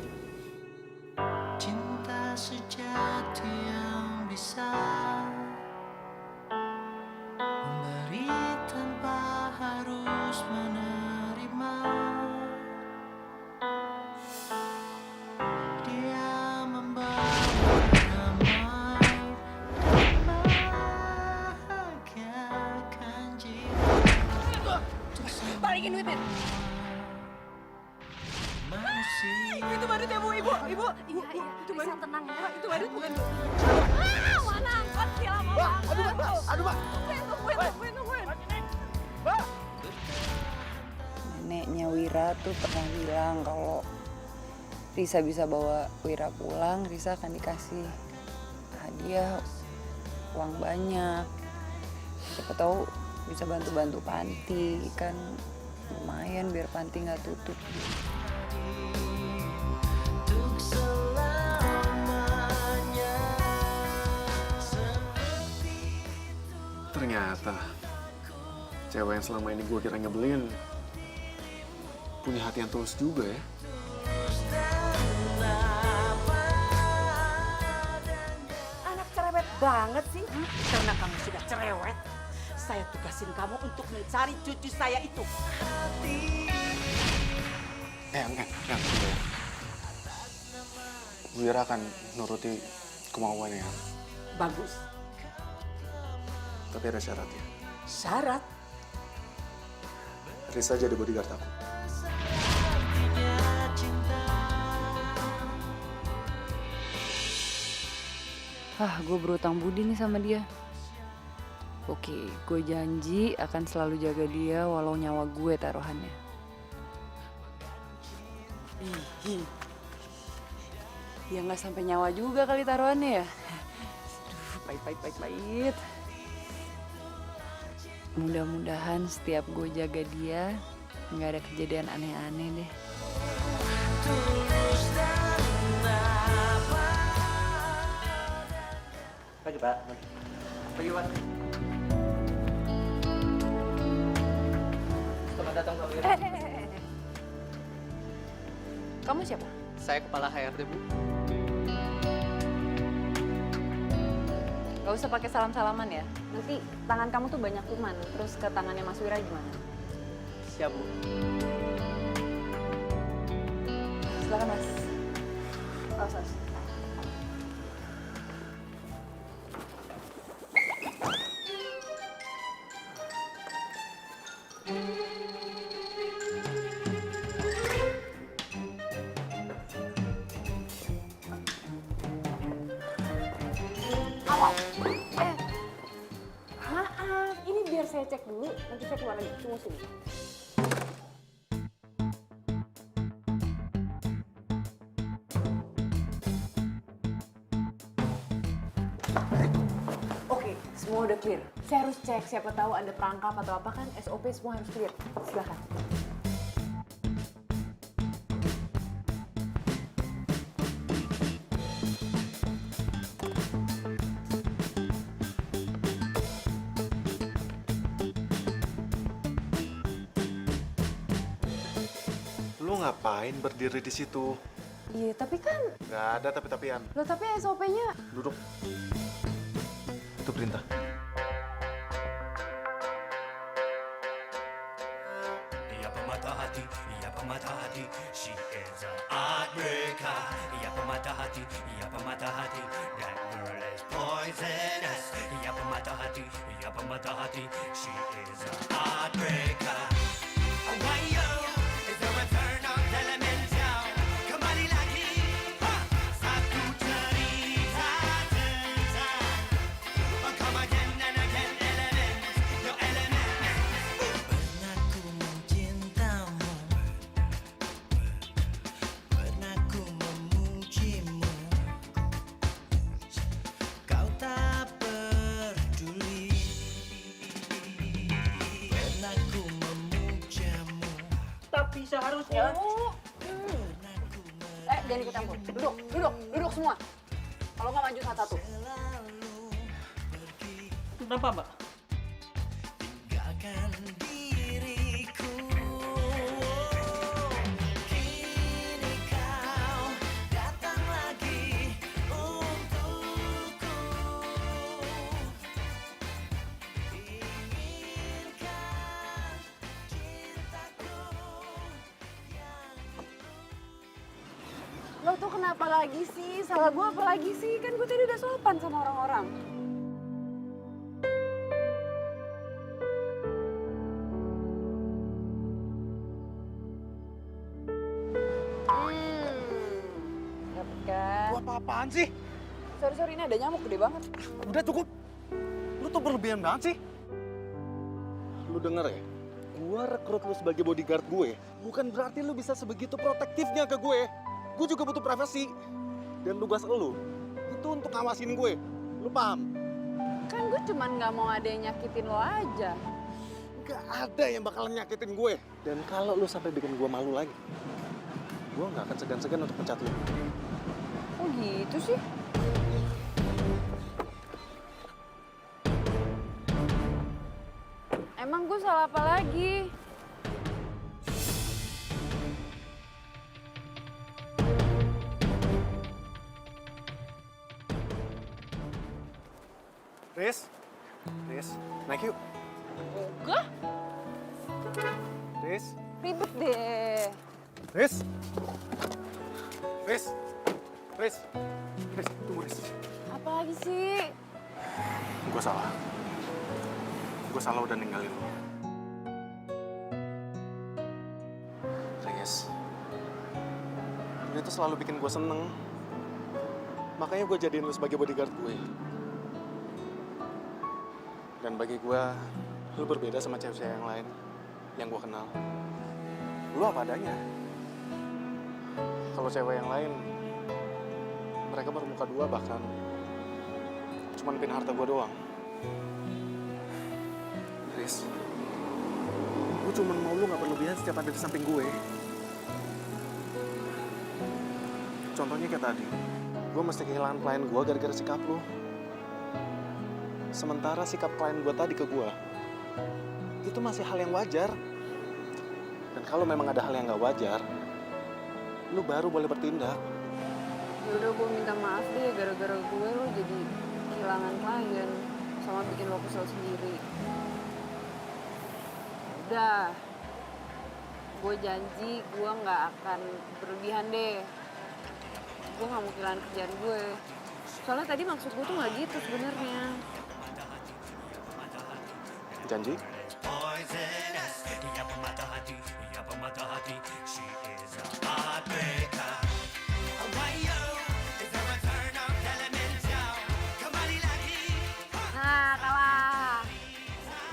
Cinta sejati yang bisa memberi tanpa harus menerima. Dia membawa damai dan membahagiakan jiwa. Balikin duitnya. Manusia. Itu badut ya, Bu. Ibu. Iya, Itu badut. tenang ya. Itu badut bukan. Mana angkat sih lama Mbak, banget. aduh, Mbak. Tungguin. Neneknya Wira tuh pernah bilang kalau Risa bisa bawa Wira pulang, Risa akan dikasih hadiah uang banyak. Siapa tahu bisa bantu-bantu panti, kan lumayan biar panti nggak tutup. Untuk selamanya. Ternyata cewek yang selama ini gue kira nyebelin punya hati yang tulus juga ya. Anak cerewet banget sih. Karena kamu sudah cerewet, saya tugasin kamu untuk mencari cucu saya itu. Yang. Wira akan nuruti kemauannya. Bagus. Tapi ada syaratnya. Syarat? Risa jadi bodyguard aku. Gue berutang budi nih sama dia. Oke, gue janji akan selalu jaga dia walau nyawa gue taruhannya. Ya nggak sampai nyawa juga kali taruhannya ya. Aduh, pahit. Mudah-mudahan setiap gue jaga dia, nggak ada kejadian aneh-aneh deh. Pagi Pak. Pagi Pak. Selamat datang Pak Wira. Kamu siapa? Saya kepala HRD Bu. Gak usah pakai salam-salaman ya. Nanti tangan kamu tuh banyak kuman. Terus ke tangannya Mas Wira gimana? Siap Bu. Silakan Mas. Sos. Maaf, ini biar saya cek dulu. Nanti saya keluar lagi. Tunggu sini. Oke, semua udah clear. Saya harus cek siapa tahu ada perangkap atau apa kan. SOP semua harus clear. Silakan. Lu ngapain berdiri di situ? Iya, tapi kan... Nggak ada tapi-tapian. Loh, tapi SOP-nya... Duduk. Itu perintah. Ia pemata hati, ia pemata hati. She is a heartbreaker. Ia pemata hati, ia pemata hati. That girl is poisonous. Ia pemata hati, ia pemata hati. She is a heartbreaker. Oh, why yo? Is there a turn of elemental? Kembali lagi, ha? Satu cerita tentang. Oh, come again and again, element, your element. Pernah ku mencintamu, pernah ku memujimu. Kau tak peduli. Pernah ku memujamu. Tapi seharusnya jangan ikut campur. Duduk semua. Kalau nggak maju satu-satu. Kenapa Mbak? Tinggalkan diriku. Kini kau datang lagi untukku. Inginkan cintaku yang Lo tuh kenapa lagi sih? Salah gue apa lagi sih? Kan gue tadi udah sopan sama orang-orang. Dapet kan? Lu apa-apaan sih? Sorry, ini ada nyamuk gede banget. Udah cukup. Lu tuh berlebihan banget sih. Lu denger ya? Gua rekrut lu sebagai bodyguard gue. Bukan berarti lu bisa sebegitu protektifnya ke gue. Gue juga butuh privasi. Dan tugas lu itu untuk ngawasin gue. Lu paham? Kan gue cuman nggak mau ada yang nyakitin lo aja. Gak ada yang bakalan nyakitin gue. Dan kalau lu sampai bikin gue malu lagi, gue gak akan segan-segan untuk pecat lu. Oh gitu sih? Emang gue salah apa lagi? Riz, naik yuk. Enggak, Riz, ribet deh. Riz, tunggu Riz. Apa lagi sih? Gue salah. Gue salah udah ninggalin lu. Riz, dia tuh selalu bikin gue seneng. Makanya gue jadiin lu sebagai bodyguard gue. Dan bagi gue, lu berbeda sama cewek-cewek yang lain yang gue kenal. Lu apa adanya. Kalau cewek yang lain, mereka bermuka dua bahkan cuma pin harta gue doang. Riz, gue Gue cuma mau lu gak berlebihan setiap ada di samping gue. Contohnya kayak tadi, gue mesti kehilangan klien gue gara-gara sikap lu. Sementara sikap klien gue tadi ke gue, itu masih hal yang wajar. Dan kalau memang ada hal yang gak wajar, lu baru boleh bertindak. Yaudah gue minta maaf deh, gara-gara gue lo jadi kehilangan klien sama bikin lo kesel sendiri. Udah, gue janji gue nggak akan berlebihan deh. Gue nggak mau kehilangan kerjaan gue. Soalnya tadi maksud gue tuh nggak gitu sebenarnya. Janji? Poisonous, ia pemata hati, ia pemata hati. She is a heartbreaker. Ohio is a return of elemental. Kembali lagi. Nah, kalah.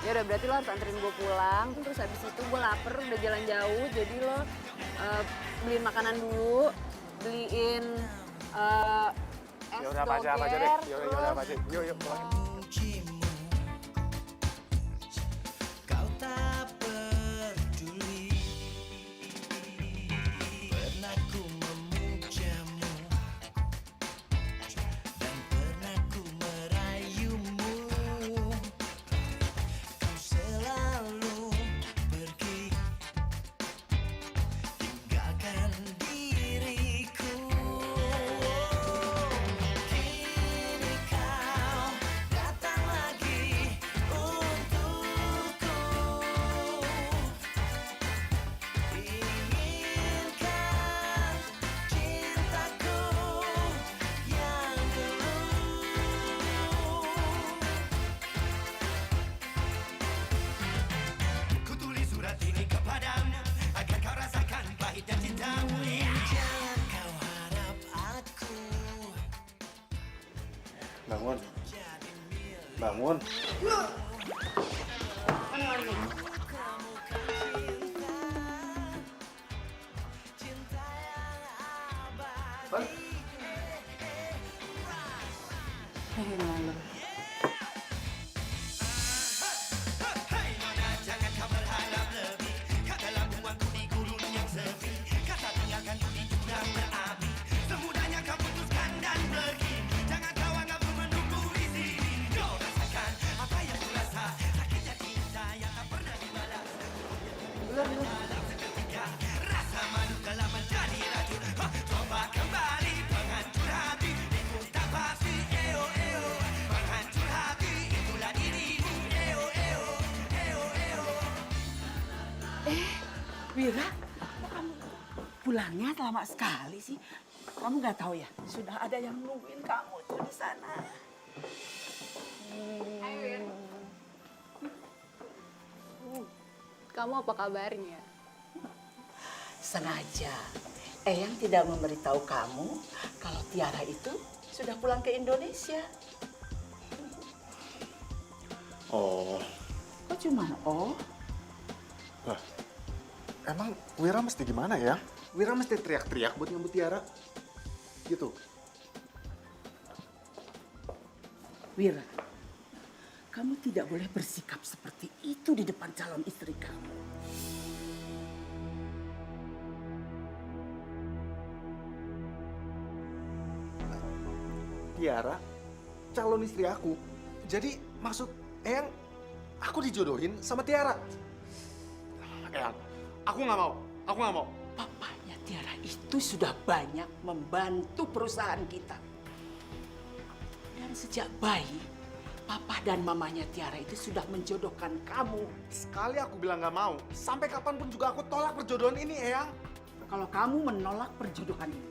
Ya udah, berarti lo harus anterin gue pulang. Terus habis itu gue lapar, udah jalan jauh. Jadi lo beliin makanan dulu, beliin es Yaudah apa aja deh. doger, Yaudah apa aja. Yuk pulang. Kau tak peduli. Pernah ku memujamu dan pernah ku merayumu. Kau selalu pergi, tinggalkan diriku. Kini kau datang lagi untukku. Inginkan cintaku yang dulu. Ku tulis surat ini kepadamu agar kau rasakan pahitnya cintamu. Jangan kau harap aku Bangun. Bangun. Hai nona, jangan kau berharap lebih. Katalah buangku di gurun yang sepi. Kata tinggalkanku di jurang berapi. Semudahnya kau putuskan dan pergi. Jangan kau anggap ku menunggu di sini. Kau rasakan apa yang ku rasa. Sakitnya cinta yang tak pernah dibalas. Malam seketika rasa malu telah menjadi racun. Coba kembali penghancur hati. Ikut tak pasti, eo eo. Penghancur hati itulah dirimu, eo eo. Eo eo. Wira, kok kamu pulangnya lama sekali sih? Kamu nggak tahu ya, sudah ada yang nungguin kamu tuh di sana. Kamu apa kabarnya? Sengaja, Eyang tidak memberitahu kamu kalau Tiara itu sudah pulang ke Indonesia. Oh, Kok cuma oh? lah. Emang Wira mesti gimana ya? Wira mesti teriak-teriak buat nyambut Tiara? Gitu. Wira, kamu tidak boleh bersikap seperti itu di depan calon istri kamu. Tiara, calon istri aku. Jadi maksud Eyang, aku dijodohin sama Tiara. Eyang, aku nggak mau. Aku nggak mau. Papanya Tiara itu sudah banyak membantu perusahaan kita. Dan sejak bayi, papa dan mamanya Tiara itu sudah menjodohkan kamu. Sekali aku bilang nggak mau, sampai kapanpun juga aku tolak perjodohan ini, Eyang. Kalau kamu menolak perjodohan ini,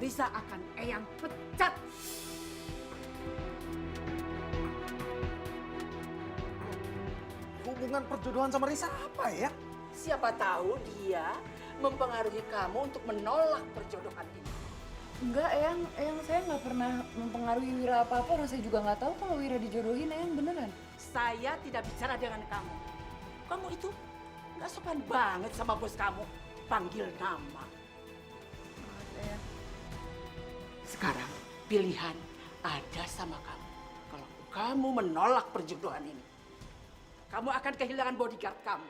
Risa akan Eyang pecat. Hubungan perjodohan sama Risa apa ya? Siapa tahu dia mempengaruhi kamu untuk menolak perjodohan ini. Enggak, Eyang saya nggak pernah mempengaruhi Wira apa-apa. Orang saya juga nggak tahu kalau Wira dijodohin, Eyang beneran. Saya tidak bicara dengan kamu. Kamu itu nggak sopan banget sama bos kamu. Panggil nama. Sekarang pilihan ada sama kamu. Kalau kamu menolak perjodohan ini, kamu akan kehilangan bodyguard kamu.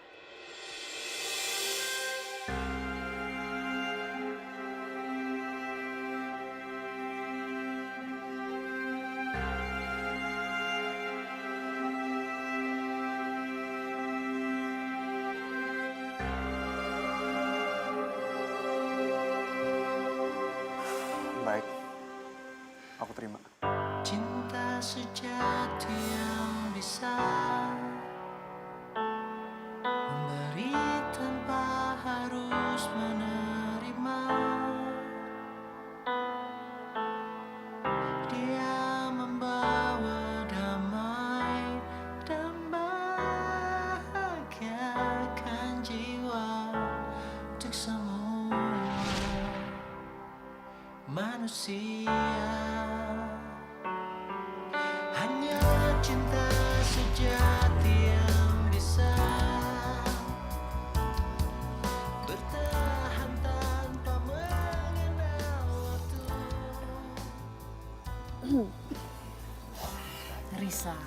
Baik, aku terima. Cinta sejati yang bisa memberi tanpa harus menerima. Dia membawa damai dan bahagiakan jiwa untuk semua manusia. Hanya cinta sejati yang bisa bertahan tanpa mengenal waktu. Risa,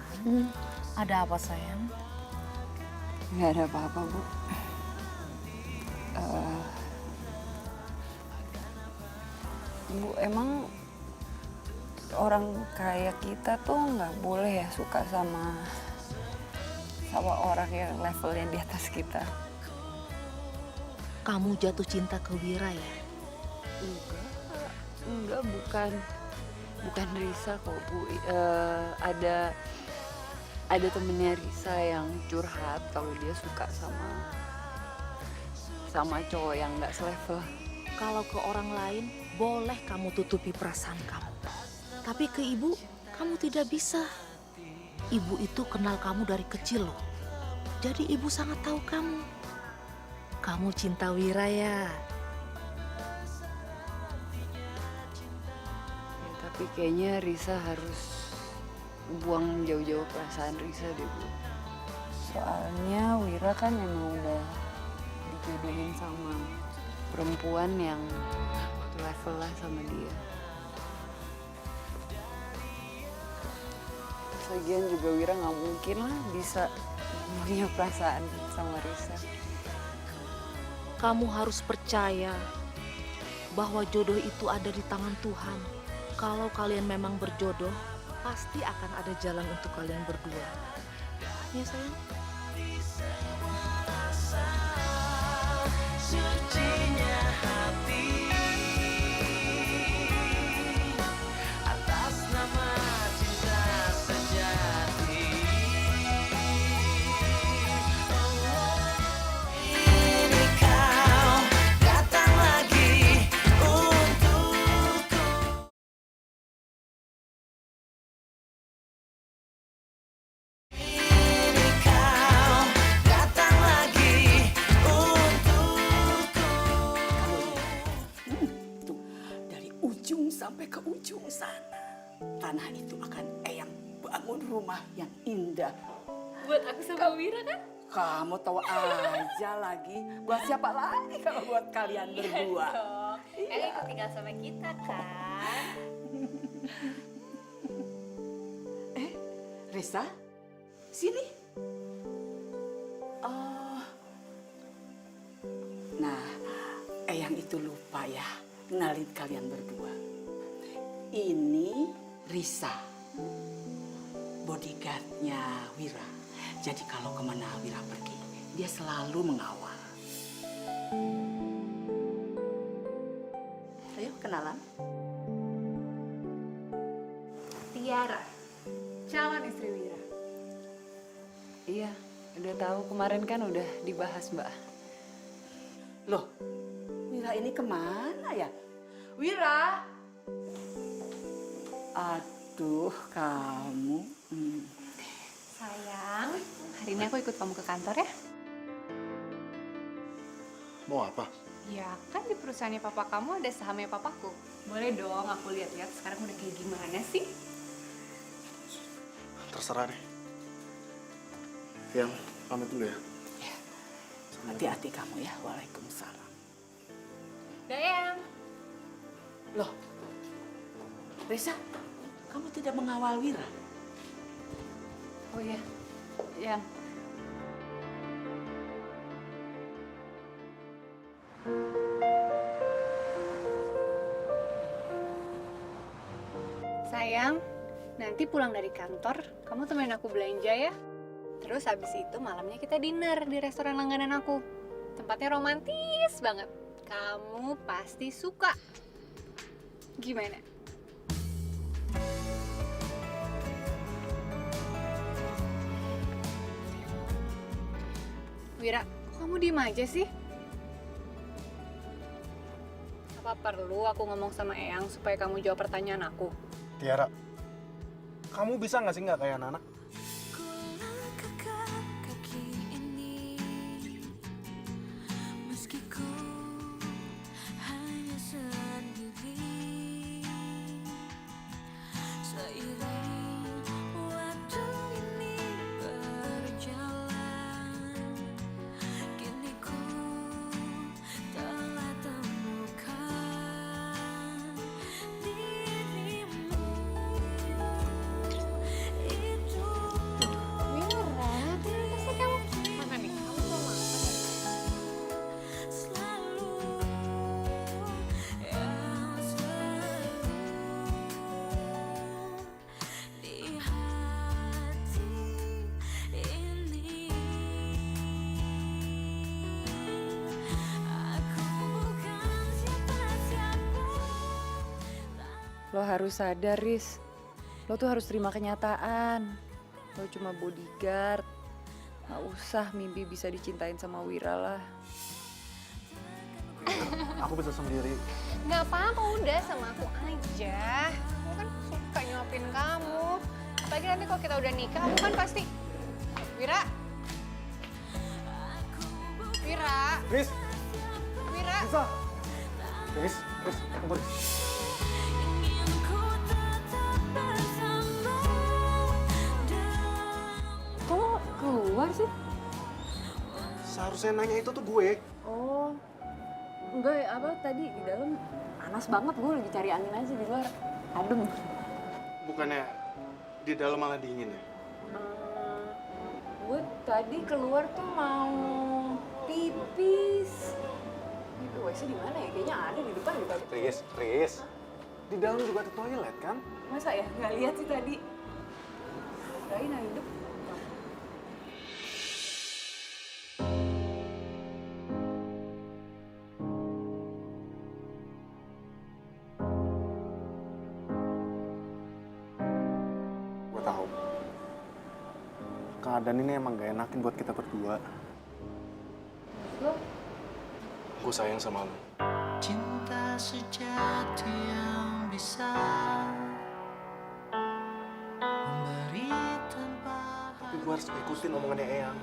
ada apa sayang? Nggak ada apa-apa, Bu. Bu, emang orang kayak kita tuh nggak boleh ya suka sama orang yang levelnya di atas kita? Kamu jatuh cinta ke Wira ya? Enggak, bukan Risa kok, Bu. Ada temennya Risa yang curhat kalau dia suka sama cowok yang nggak selevel. Kalau ke orang lain, boleh kamu tutupi perasaan kamu. Tapi ke ibu, kamu tidak bisa. Ibu itu kenal kamu dari kecil loh. Jadi ibu sangat tahu kamu. Kamu cinta Wira ya? Ya, tapi kayaknya Risa harus buang jauh-jauh perasaan Risa deh, Bu. Soalnya Wira kan emang udah dijodohin sama perempuan yang level lah sama dia. Lagian juga Wira nggak mungkin lah bisa punya perasaan sama Risa. Kamu harus percaya bahwa jodoh itu ada di tangan Tuhan. Kalau kalian memang berjodoh, pasti akan ada jalan untuk kalian berdua. Ya sayang? Sucinya hati atas nama cinta sejati. Ini kau datang lagi untukku. Ini kau datang lagi untukku. Tuh, dari ujung sampai ke ujung sana. Tanah itu akan Eyang bangun rumah yang indah. Buat aku sama Wira kan? Kamu tahu aja lagi. Buat siapa lagi kalau buat kalian berdua? Eyang ikut tinggal sama kita kan? Risa, sini. Oh. Nah, Eyang itu lupa ya kenalin kalian berdua. Ini Risa, bodyguardnya Wira. Jadi kalau kemana Wira pergi, dia selalu mengawal. Ayo kenalan. Tiara, calon istri Wira. Iya, udah tahu kemarin kan udah dibahas, Mbak. Loh, Wira ini kemana ya? Wira! Aduh, kamu. Sayang, hari ini aku ikut kamu ke kantor ya? Mau apa? Ya, kan di perusahaannya papa kamu ada sahamnya papaku. Boleh dong aku lihat-lihat sekarang udah kayak gimana sih? Terserah deh. Yang pamit dulu ya. Hati-hati kamu ya. Waalaikumsalam. Dayang. Loh, Risa, kamu tidak mengawal Wira? Oh iya, yang Sayang, nanti pulang dari kantor, kamu temenin aku belanja ya. Terus habis itu malamnya kita dinner di restoran langganan aku. Tempatnya romantis banget. Kamu pasti suka. Gimana? Wira, kok kamu diem aja sih? Apa perlu aku ngomong sama Eyang supaya kamu jawab pertanyaan aku? Tiara, kamu bisa nggak sih nggak kayak anak-anak? Lo harus sadar, Riz. Lo tuh harus terima kenyataan. Lo cuma bodyguard. Gak usah mimpi bisa dicintain sama Wira lah. Aku bisa sendiri. Gak apa-apa, udah sama aku aja. Aku kan suka nyuapin kamu. Apalagi nanti kalau kita udah nikah, aku kan pasti... Wira! Wira! Riz! Wira! Bisa! Riz, tunggu Riz. Kok keluar sih? Seharusnya nanya itu tuh gue. Oh, enggak ya, apa tadi di dalam panas banget, gue lagi cari angin aja di luar. Adem. Bukannya di dalam malah dingin ya? Gue tadi keluar tuh mau pipis. Ini WC di mana ya? Kayaknya ada di depan di tadi. Riz. Di dalam juga ada toilet kan? Masa ya? Nggak lihat sih tadi. Kirain yang hidup. Gue tahu. Keadaan ini emang gak enakin buat kita berdua. Lo? Gue sayang sama lo. Cinta sejati yang bisa memberi tanpa. Tapi gue harus ikutin omongannya Eyang.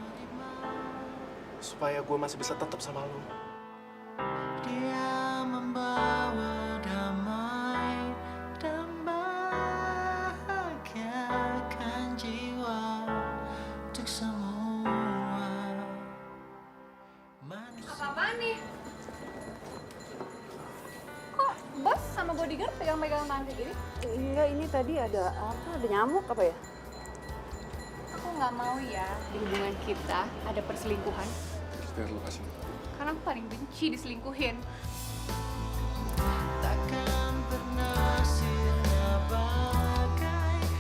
Supaya gue masih bisa tetap sama lo. Dia membawa damai dan bahagiakan jiwa untuk semua manusia. Apa-apaan nih? Kok bos sama bodyguard pegang-pegang tangan kayak gini? Enggak, ini tadi ada apa? Ada nyamuk apa ya? Aku nggak mau ya di hubungan kita ada perselingkuhan. Biar lo kasih. Karena aku paling benci diselingkuhin. Takkan pernah sirna bagaikan.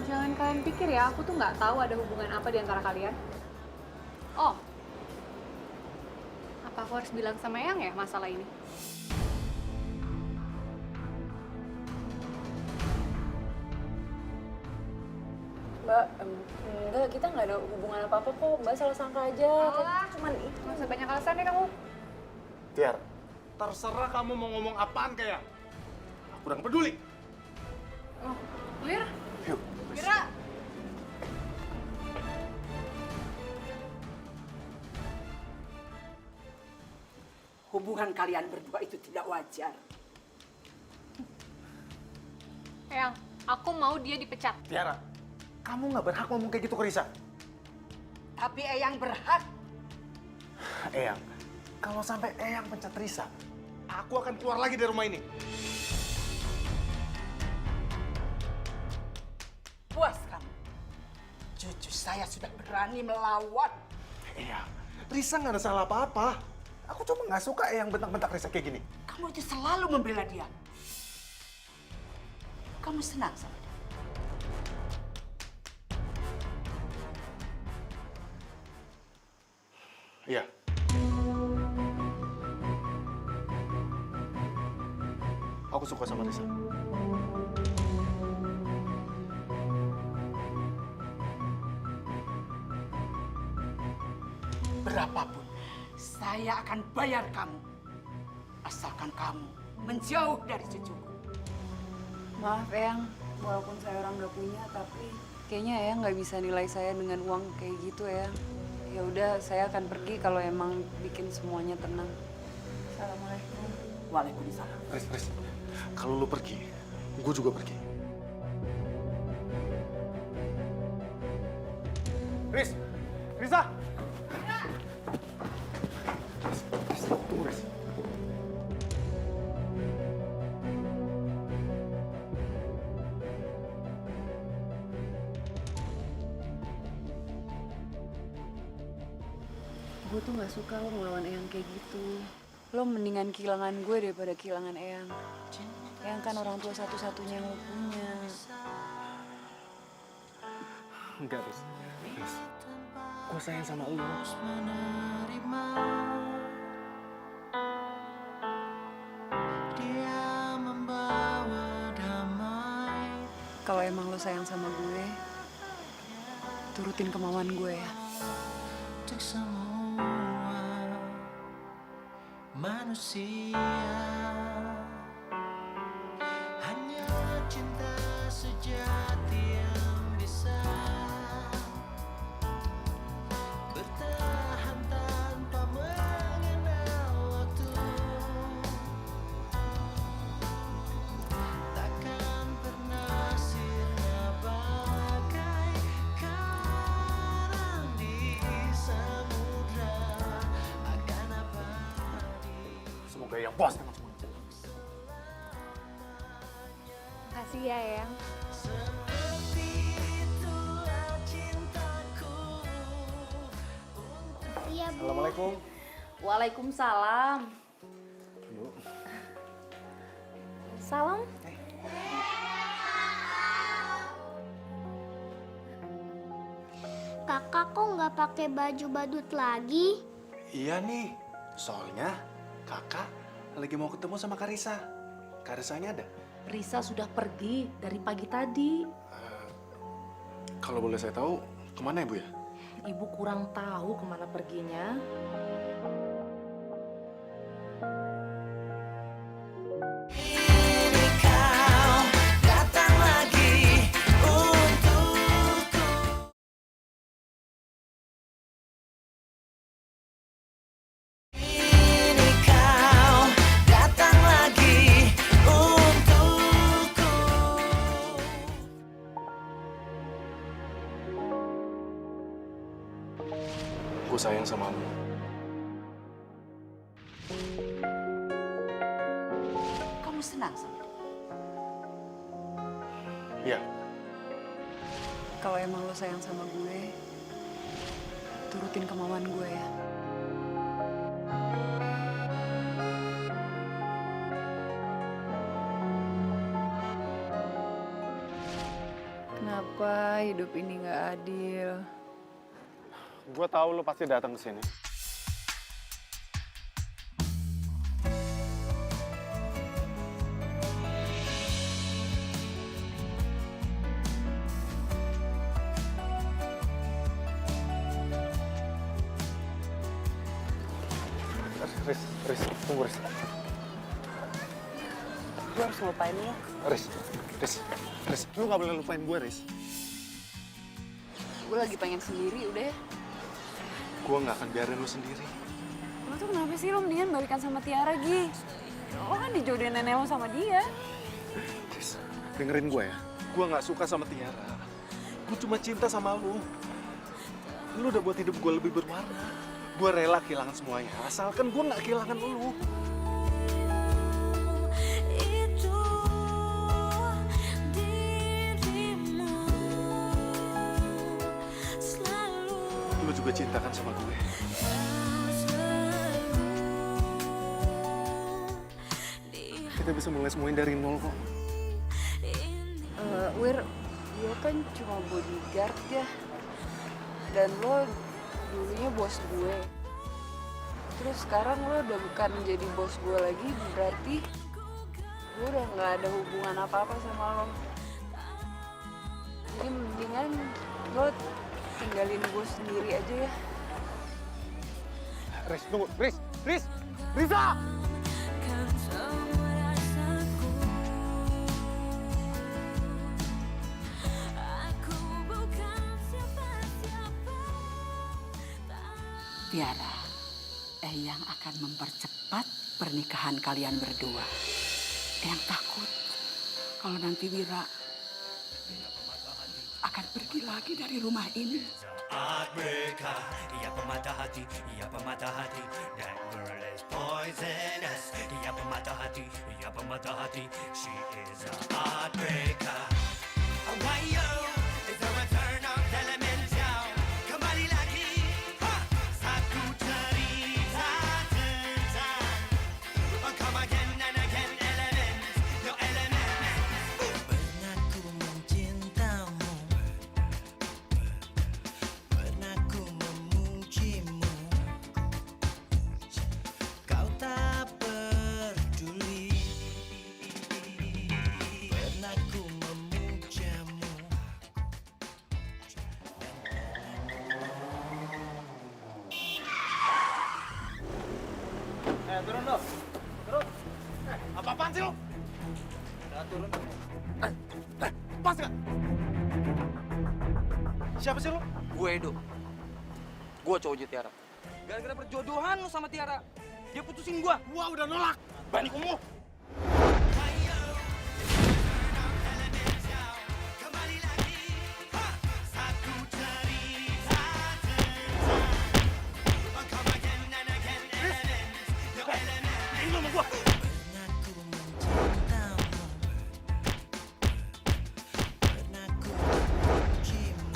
Jangan kalian pikir ya, aku tuh nggak tahu ada hubungan apa di antara kalian. Oh, apa aku harus bilang sama Yang ya masalah ini? Mbak, enggak, kita nggak ada hubungan apa-apa kok. Mbak salah sangka aja. Alah, Cuman itu. nggak usah banyak alasan deh kamu. Tiar, terserah kamu mau ngomong apaan kayak. Aku udah nggak peduli. Oh, Wir, Yuk. Wira. Hubungan kalian berdua itu tidak wajar. Yang, aku mau dia dipecat. Tiara, kamu nggak berhak ngomong kayak gitu ke Risa. Tapi Eyang berhak. Eyang, kalau sampai Eyang pecat Risa, aku akan keluar lagi dari rumah ini. Puas kamu. Cucu saya sudah berani melawan. Eyang, Risa nggak ada salah apa-apa. Aku cuma nggak suka Eyang bentak-bentak Risa kayak gini. Kamu itu selalu membela dia. Kamu senang sama dia? Iya. Aku suka sama Risa. Berapapun, saya akan bayar kamu. Asalkan kamu menjauh dari cucuku. Maaf Eyang, walaupun saya orang nggak punya, tapi kayaknya Eyang nggak bisa nilai saya dengan uang kayak gitu Eyang. Ya udah, saya akan pergi kalau emang bikin semuanya tenang. Assalamualaikum. Waalaikumsalam. Riz, kalau lu pergi, gue juga pergi. Riz, Risa! Riz, tunggu Riz. Gue tuh nggak suka lo ngelawan Eyang kayak gitu. Lo mendingan kehilangan gue daripada kehilangan Eyang. Eyang kan orang tua satu-satunya yang lo punya. Enggak, Riz. Riz, gue sayang sama lu. Kalau emang lo sayang sama gue, turutin kemauan gue ya. Untuk semua manusia, hanya cinta sejati yang bisa bertahan tanpa mengenal waktu. Takkan pernah sirna bagai karang di samudra, akan abadi. Semoga yang puas dengan semua. Makasih ya, Eyang. Seperti itulah cintaku. Iya, Bu. Assalamualaikum. Waalaikumsalam. Bu. Salam. Kakak kok nggak pakai baju badut lagi? Iya nih, soalnya kakak lagi mau ketemu sama Karisa. Karisanya ada? Risa sudah pergi dari pagi tadi. Kalau boleh saya tahu, kemana Ibu ya? Ibu kurang tahu kemana perginya. Ini kau datang lagi untukku. Ini kau datang lagi untukku. Gue sayang sama lu. Kamu senang sama dia? Iya. Kalau emang lo sayang sama gue, turutin kemauan gue ya. Kenapa hidup ini nggak adil? Gue tahu lu pasti datang ke sini. Riz, tunggu Riz. Gue harus ngelupain lo. Riz, lu gak boleh lupain gue, Riz. Gue lagi pengen sendiri, udah ya. Gue gak akan biarin lu sendiri. Lo tuh kenapa sih lo mendingan balikan sama Tiara, Gi? Lo kan dijodohin nenek lo sama dia. Riz, dengerin gue ya. Gue gak suka sama Tiara. Gue cuma cinta sama lu. Lu udah buat hidup gue lebih berwarna. Gue rela kehilangan semuanya, asalkan gue gak kehilangan lu. Itu dirimu selalu Lu juga cinta kan sama gue? Kita bisa mulai semuanya dari nol kok. Wir, gue kan cuma bodyguard ya. Dan lo dulunya bos gue. Terus sekarang lo udah bukan jadi bos gue lagi, berarti gue udah nggak ada hubungan apa-apa sama lo. Jadi mendingan lo tinggalin gue sendiri aja ya. Riz, tunggu. Riz! Risa! Tiara, Eyang akan mempercepat pernikahan kalian berdua. Eyang takut kalau nanti Wira akan pergi lagi dari rumah ini. Heartbreaker, ia pemata hati, ia pemata hati. That girl is poisonous. Ia pemata hati, ia pemata hati. She is a heartbreaker. Oh, why yo? Is the return of Elemental? Kembali lagi, satu cerita tentang. Oh, come again and again, elements, no elements. Pernah ku mencintamu. Pernah ku memujimu, kau tak peduli. Pernah ku memujamu. Turun dong. Turun. Apa-apaan sih lo? Turun. Pas nggak? Siapa sih lo? Gue Edo. Gue cowoknya Tiara. Gara-gara perjodohan lu sama Tiara, dia putusin gue. Gua udah nolak. Berani kamu. Kembali lagi, satu cerita tentang. Oh, come again and again, elements, no elements. Ini sama gua. Pernah ku mencintamu, pernah ku memujimu,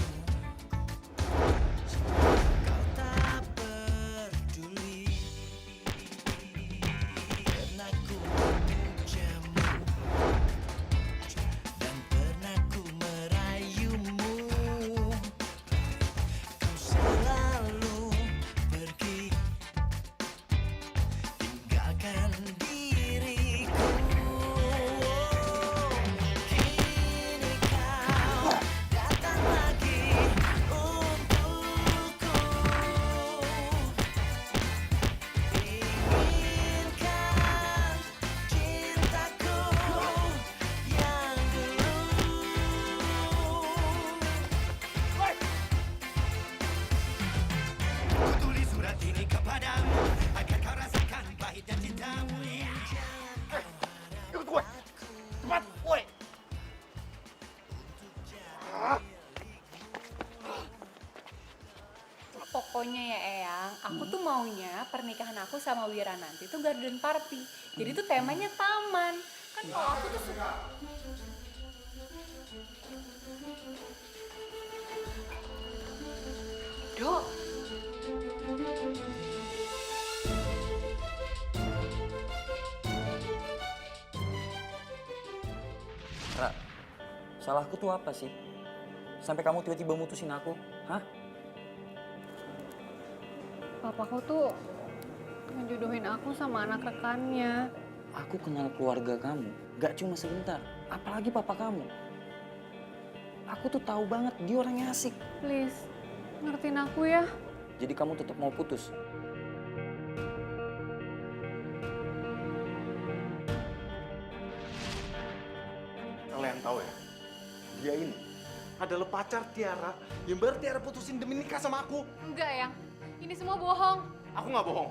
kau tak peduli. Pernah ku memujamu, dan pernah ku merayumu. Kau selalu pergi, tinggalkan diriku. Kini kau datang lagi untukku. Inginkan cintaku yang dulu. Ku tulis surat ini kepadamu agar kau rasakan pahitnya cintamu. Ikut gue. Cepat, woi. Pokoknya ya Eyang, aku tuh maunya pernikahan aku sama Wira nanti tuh garden party. Jadi tuh temanya taman. Kan kalau aku tuh suka. Dok, Ra, salahku tuh apa sih? Sampai kamu tiba-tiba mutusin aku, hah? papaku tuh ngejodohin aku sama anak rekannya. Aku kenal keluarga kamu, gak cuma sebentar. Apalagi papa kamu. Aku tuh tahu banget dia orangnya asik. Please, ngertiin aku ya. Jadi kamu tetap mau putus? Kalian tahu ya, dia ini adalah pacar Tiara yang baru Tiara putusin demi nikah sama aku. Enggak, Yang. Ini semua bohong. Aku nggak bohong.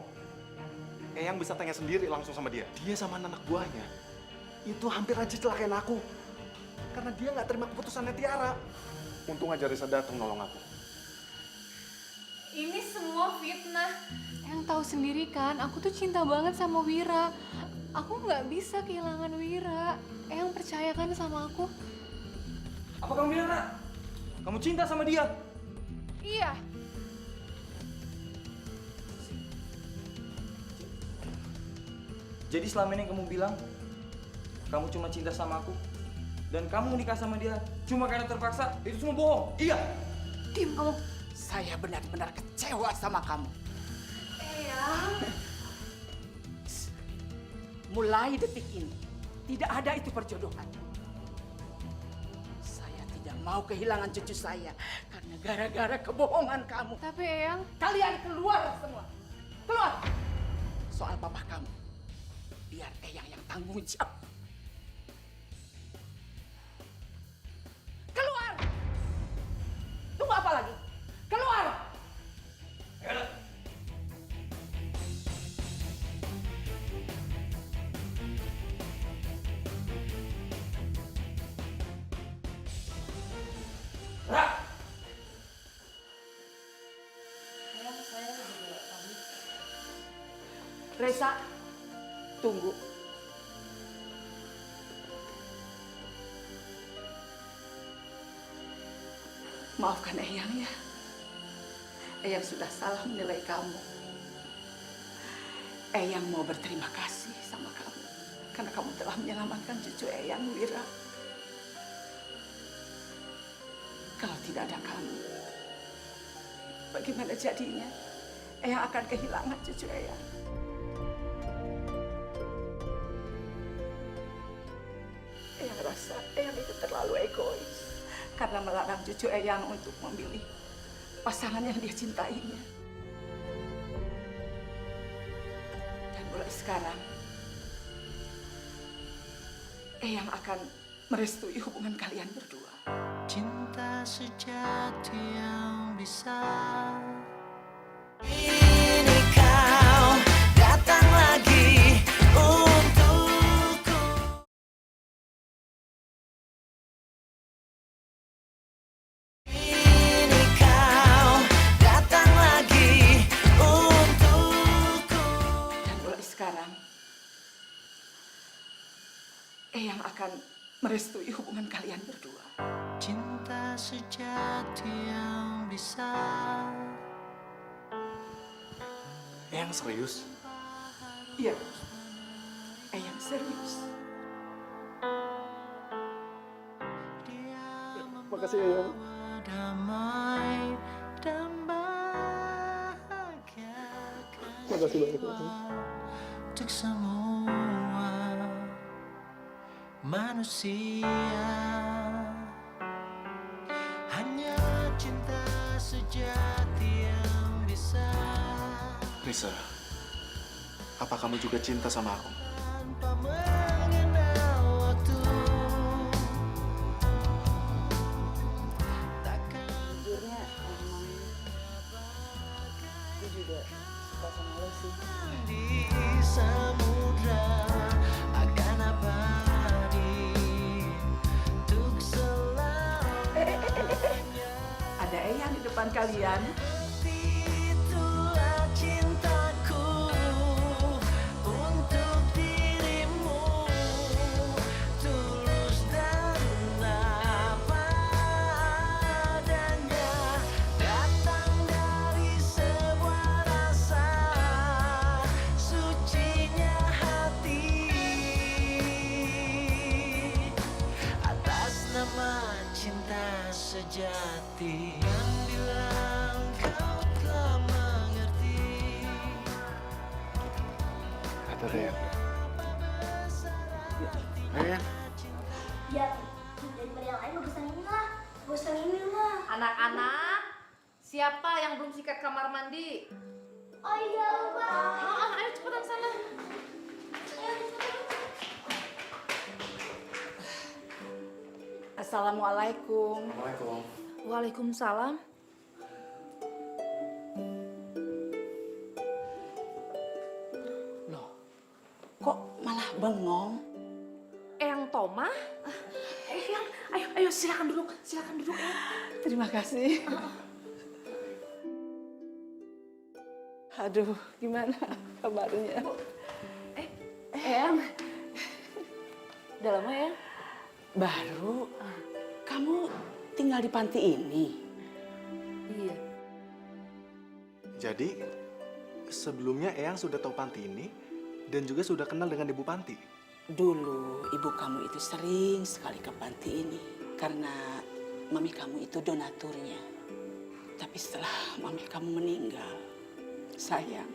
Eyang bisa tanya sendiri langsung sama dia. Dia sama anak buahnya itu hampir aja celakain aku. Karena dia nggak terima keputusannya Tiara. Untung aja Risa datang nolong aku. Ini semua fitnah. Yang tahu sendiri kan, aku tuh cinta banget sama Wira. Aku nggak bisa kehilangan Wira. Yang percaya kan sama aku? Apa kamu bilang, Ra? Kamu cinta sama dia? Iya. Jadi selama ini kamu bilang kamu cuma cinta sama aku, Dan kamu nikah sama dia cuma karena terpaksa, itu semua bohong. Iya. Diam kamu. Saya benar-benar kecewa sama kamu. Eyang. Mulai detik ini, tidak ada itu perjodohan. Saya tidak mau kehilangan cucu saya karena gara-gara kebohongan kamu. Tapi Eyang, Kalian keluar semua. Keluar. Soal papa kamu, biar Eyang yang tanggung jawab. Keluar. Tunggu apa lagi? Keluar. Reza, tunggu. Maafkan Eyang ya. Eyang sudah salah menilai kamu. Eyang mau berterima kasih sama kamu karena kamu telah menyelamatkan cucu Eyang, Wira. Kalau tidak ada kamu, bagaimana jadinya? Eyang akan kehilangan cucu Eyang. Eyang rasa Eyang itu terlalu egois karena melarang cucu Eyang untuk memilih pasangan yang dia cintainya. Dan mulai sekarang, Eyang akan merestui hubungan kalian berdua. Cinta sejati yang bisa Eyang akan merestui hubungan kalian berdua. cinta sejati yang bisa. Eyang serius? Iya, Eyang serius. Makasih Eyang. Damai dan bahagia. Makasih banyak Eyang. Untuk semua manusia, hanya cinta sejati yang bisa. Risa, apa kamu juga cinta sama aku? Tanpa mengenal waktu. Jujurnya emang aku juga suka sama lo sih. Di samudra akan abadi untuk selamanya. Ada Eyang di depan kalian. Itulah cintaku untuk dirimu, tulus dan apa adanya, datang dari sebuah rasa sucinya hati, atas nama cinta sejati yang bilang kau telah mengerti. Ada Eyang. Eyang. Ya, daripada yang lain bagusan ini lah. Bagusan ini lah. Anak-anak, siapa yang belum sikat kamar mandi? Oh iya, lupa. Ayo cepetan sana. Assalamualaikum. Assalamualaikum. Waalaikumsalam. Loh, kok malah bengong? Eyang Toma? Eyang, ayo silakan duduk Eyang. Terima kasih. Aduh, gimana kabarnya? Eyang, udah lama ya? Baru, kamu tinggal di panti ini? Iya. Jadi, sebelumnya Eyang sudah tahu panti ini dan juga sudah kenal dengan Ibu Panti. Dulu ibu kamu itu sering sekali ke panti ini karena mami kamu itu donaturnya. Tapi setelah mami kamu meninggal, sayang,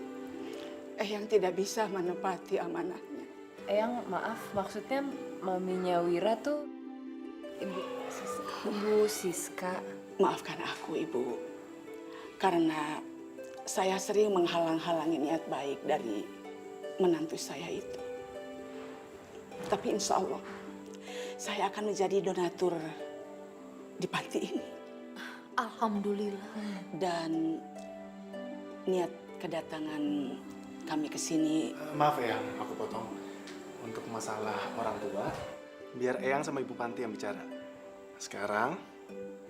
Eyang tidak bisa menepati amanahnya. Eyang, maaf, maksudnya maminya Wira tuh Ibu Siska. Maafkan aku, Ibu. Karena saya sering menghalang-halangi niat baik dari menantu saya itu. Tapi insya Allah, saya akan menjadi donatur di panti ini. Alhamdulillah. Dan niat kedatangan kami ke sini. Maaf ya, aku potong. Untuk masalah orang tua, biar Eyang sama Ibu Panti yang bicara. Sekarang,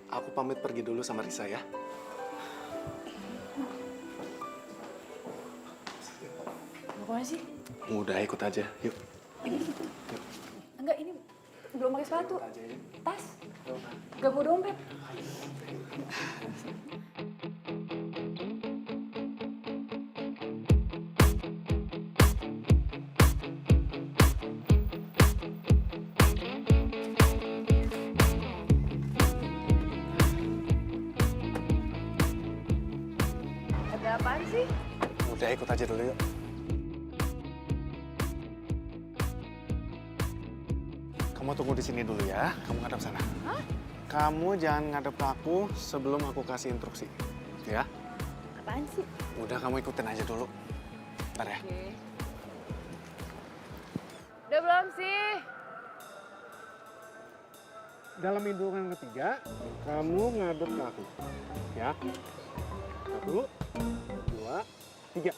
aku pamit pergi dulu sama Risa ya. Mau kemana sih? Udah, ikut aja. Yuk. Enggak, ini belum pakai sepatu. Tas. Gak mau dompet. Ada apaan sih? Udah, ikut aja dulu yuk. Kamu tunggu di sini dulu ya. Kamu ngadep sana. Hah? Kamu jangan ngadep ke aku sebelum aku kasih instruksi. Ya? Apaan sih? Udah, kamu ikutin aja dulu. Bentar ya. Oke. Udah belum sih? Dalam hitungan ketiga, kamu ngadep ke aku. Ya? 1, 2, 3.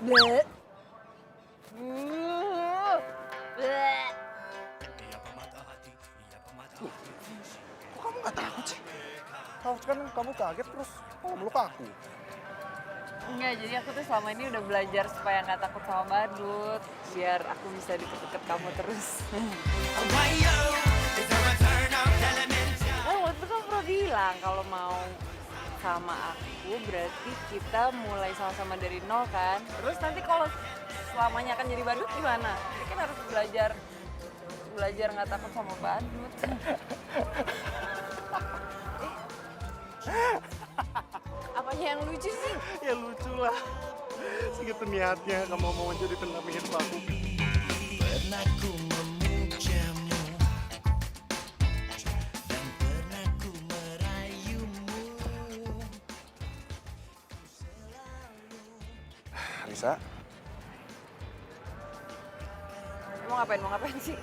Bleh. Kok kamu gak takut sih? Takut kan kamu kaget terus kalau meluk aku. Enggak, jadi aku tuh selama ini udah belajar supaya nggak takut sama badut. Biar aku bisa deket-deket kamu terus. Kan waktu itu kan pernah bilang kalau mau sama aku berarti kita mulai sama-sama dari nol kan. Terus nanti kalau selamanya akan jadi badut gimana? Jadi kan harus belajar nggak takut sama badut. Apanya yang lucu sih? Ya lucu lah. Segitu niatnya kamu mau jadi pendamping hidup aku. Pernah ku memujamu dan pernah ku merayumu. Risa, Mau ngapain sih?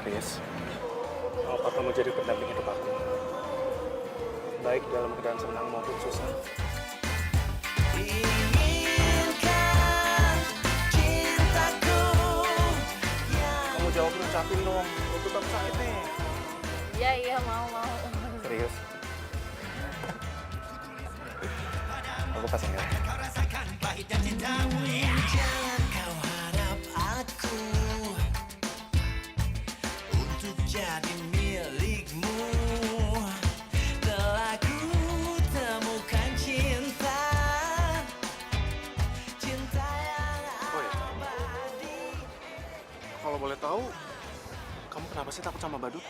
Riz, apa kamu jadi pendamping hidup aku? Baik dalam keadaan senang maupun susah. Inginkan cintaku yang Kamu jawab ucapin dong, lutut aku sakit nih. Iya, mau. Serius? Aku pasang ya. jangan kau harap aku untuk jadi milikmu. Telah ku temukan cinta yang Oh ya, abadi. kalau boleh tahu, kamu kenapa sih takut sama badut?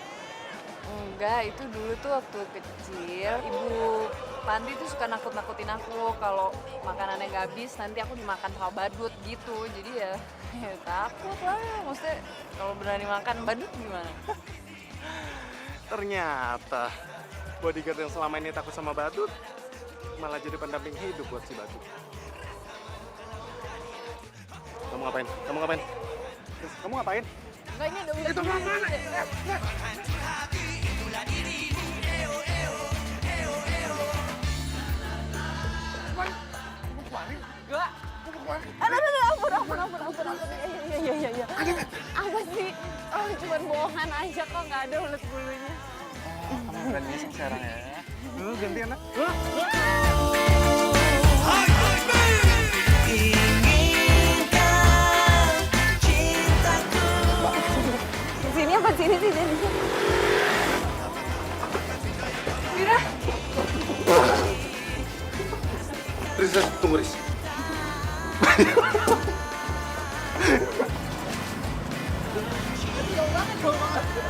Enggak, itu dulu tuh waktu kecil Ibu Panti tuh suka nakut-nakutin aku kalau makanannya nggak habis nanti aku dimakan sama badut gitu. Jadi ya takut lah. Maksudnya kalau berani makan badut gimana? Ternyata bodyguard yang selama ini takut sama badut malah jadi pendamping hidup buat si badut. Kamu ngapain? Riz, kamu ngapain? Enggak, ini udah Itu mana? Enggak. Aduh, ampun. Iya. Apa sih? Oh, cuma bohongan aja kok, nggak ada ulet bulunya. Kamu berani iseng sekarang ya? Gantian lah. Inginkan cintaku Sini apa sini sih? tunggu, Riz. Jauh banget dong.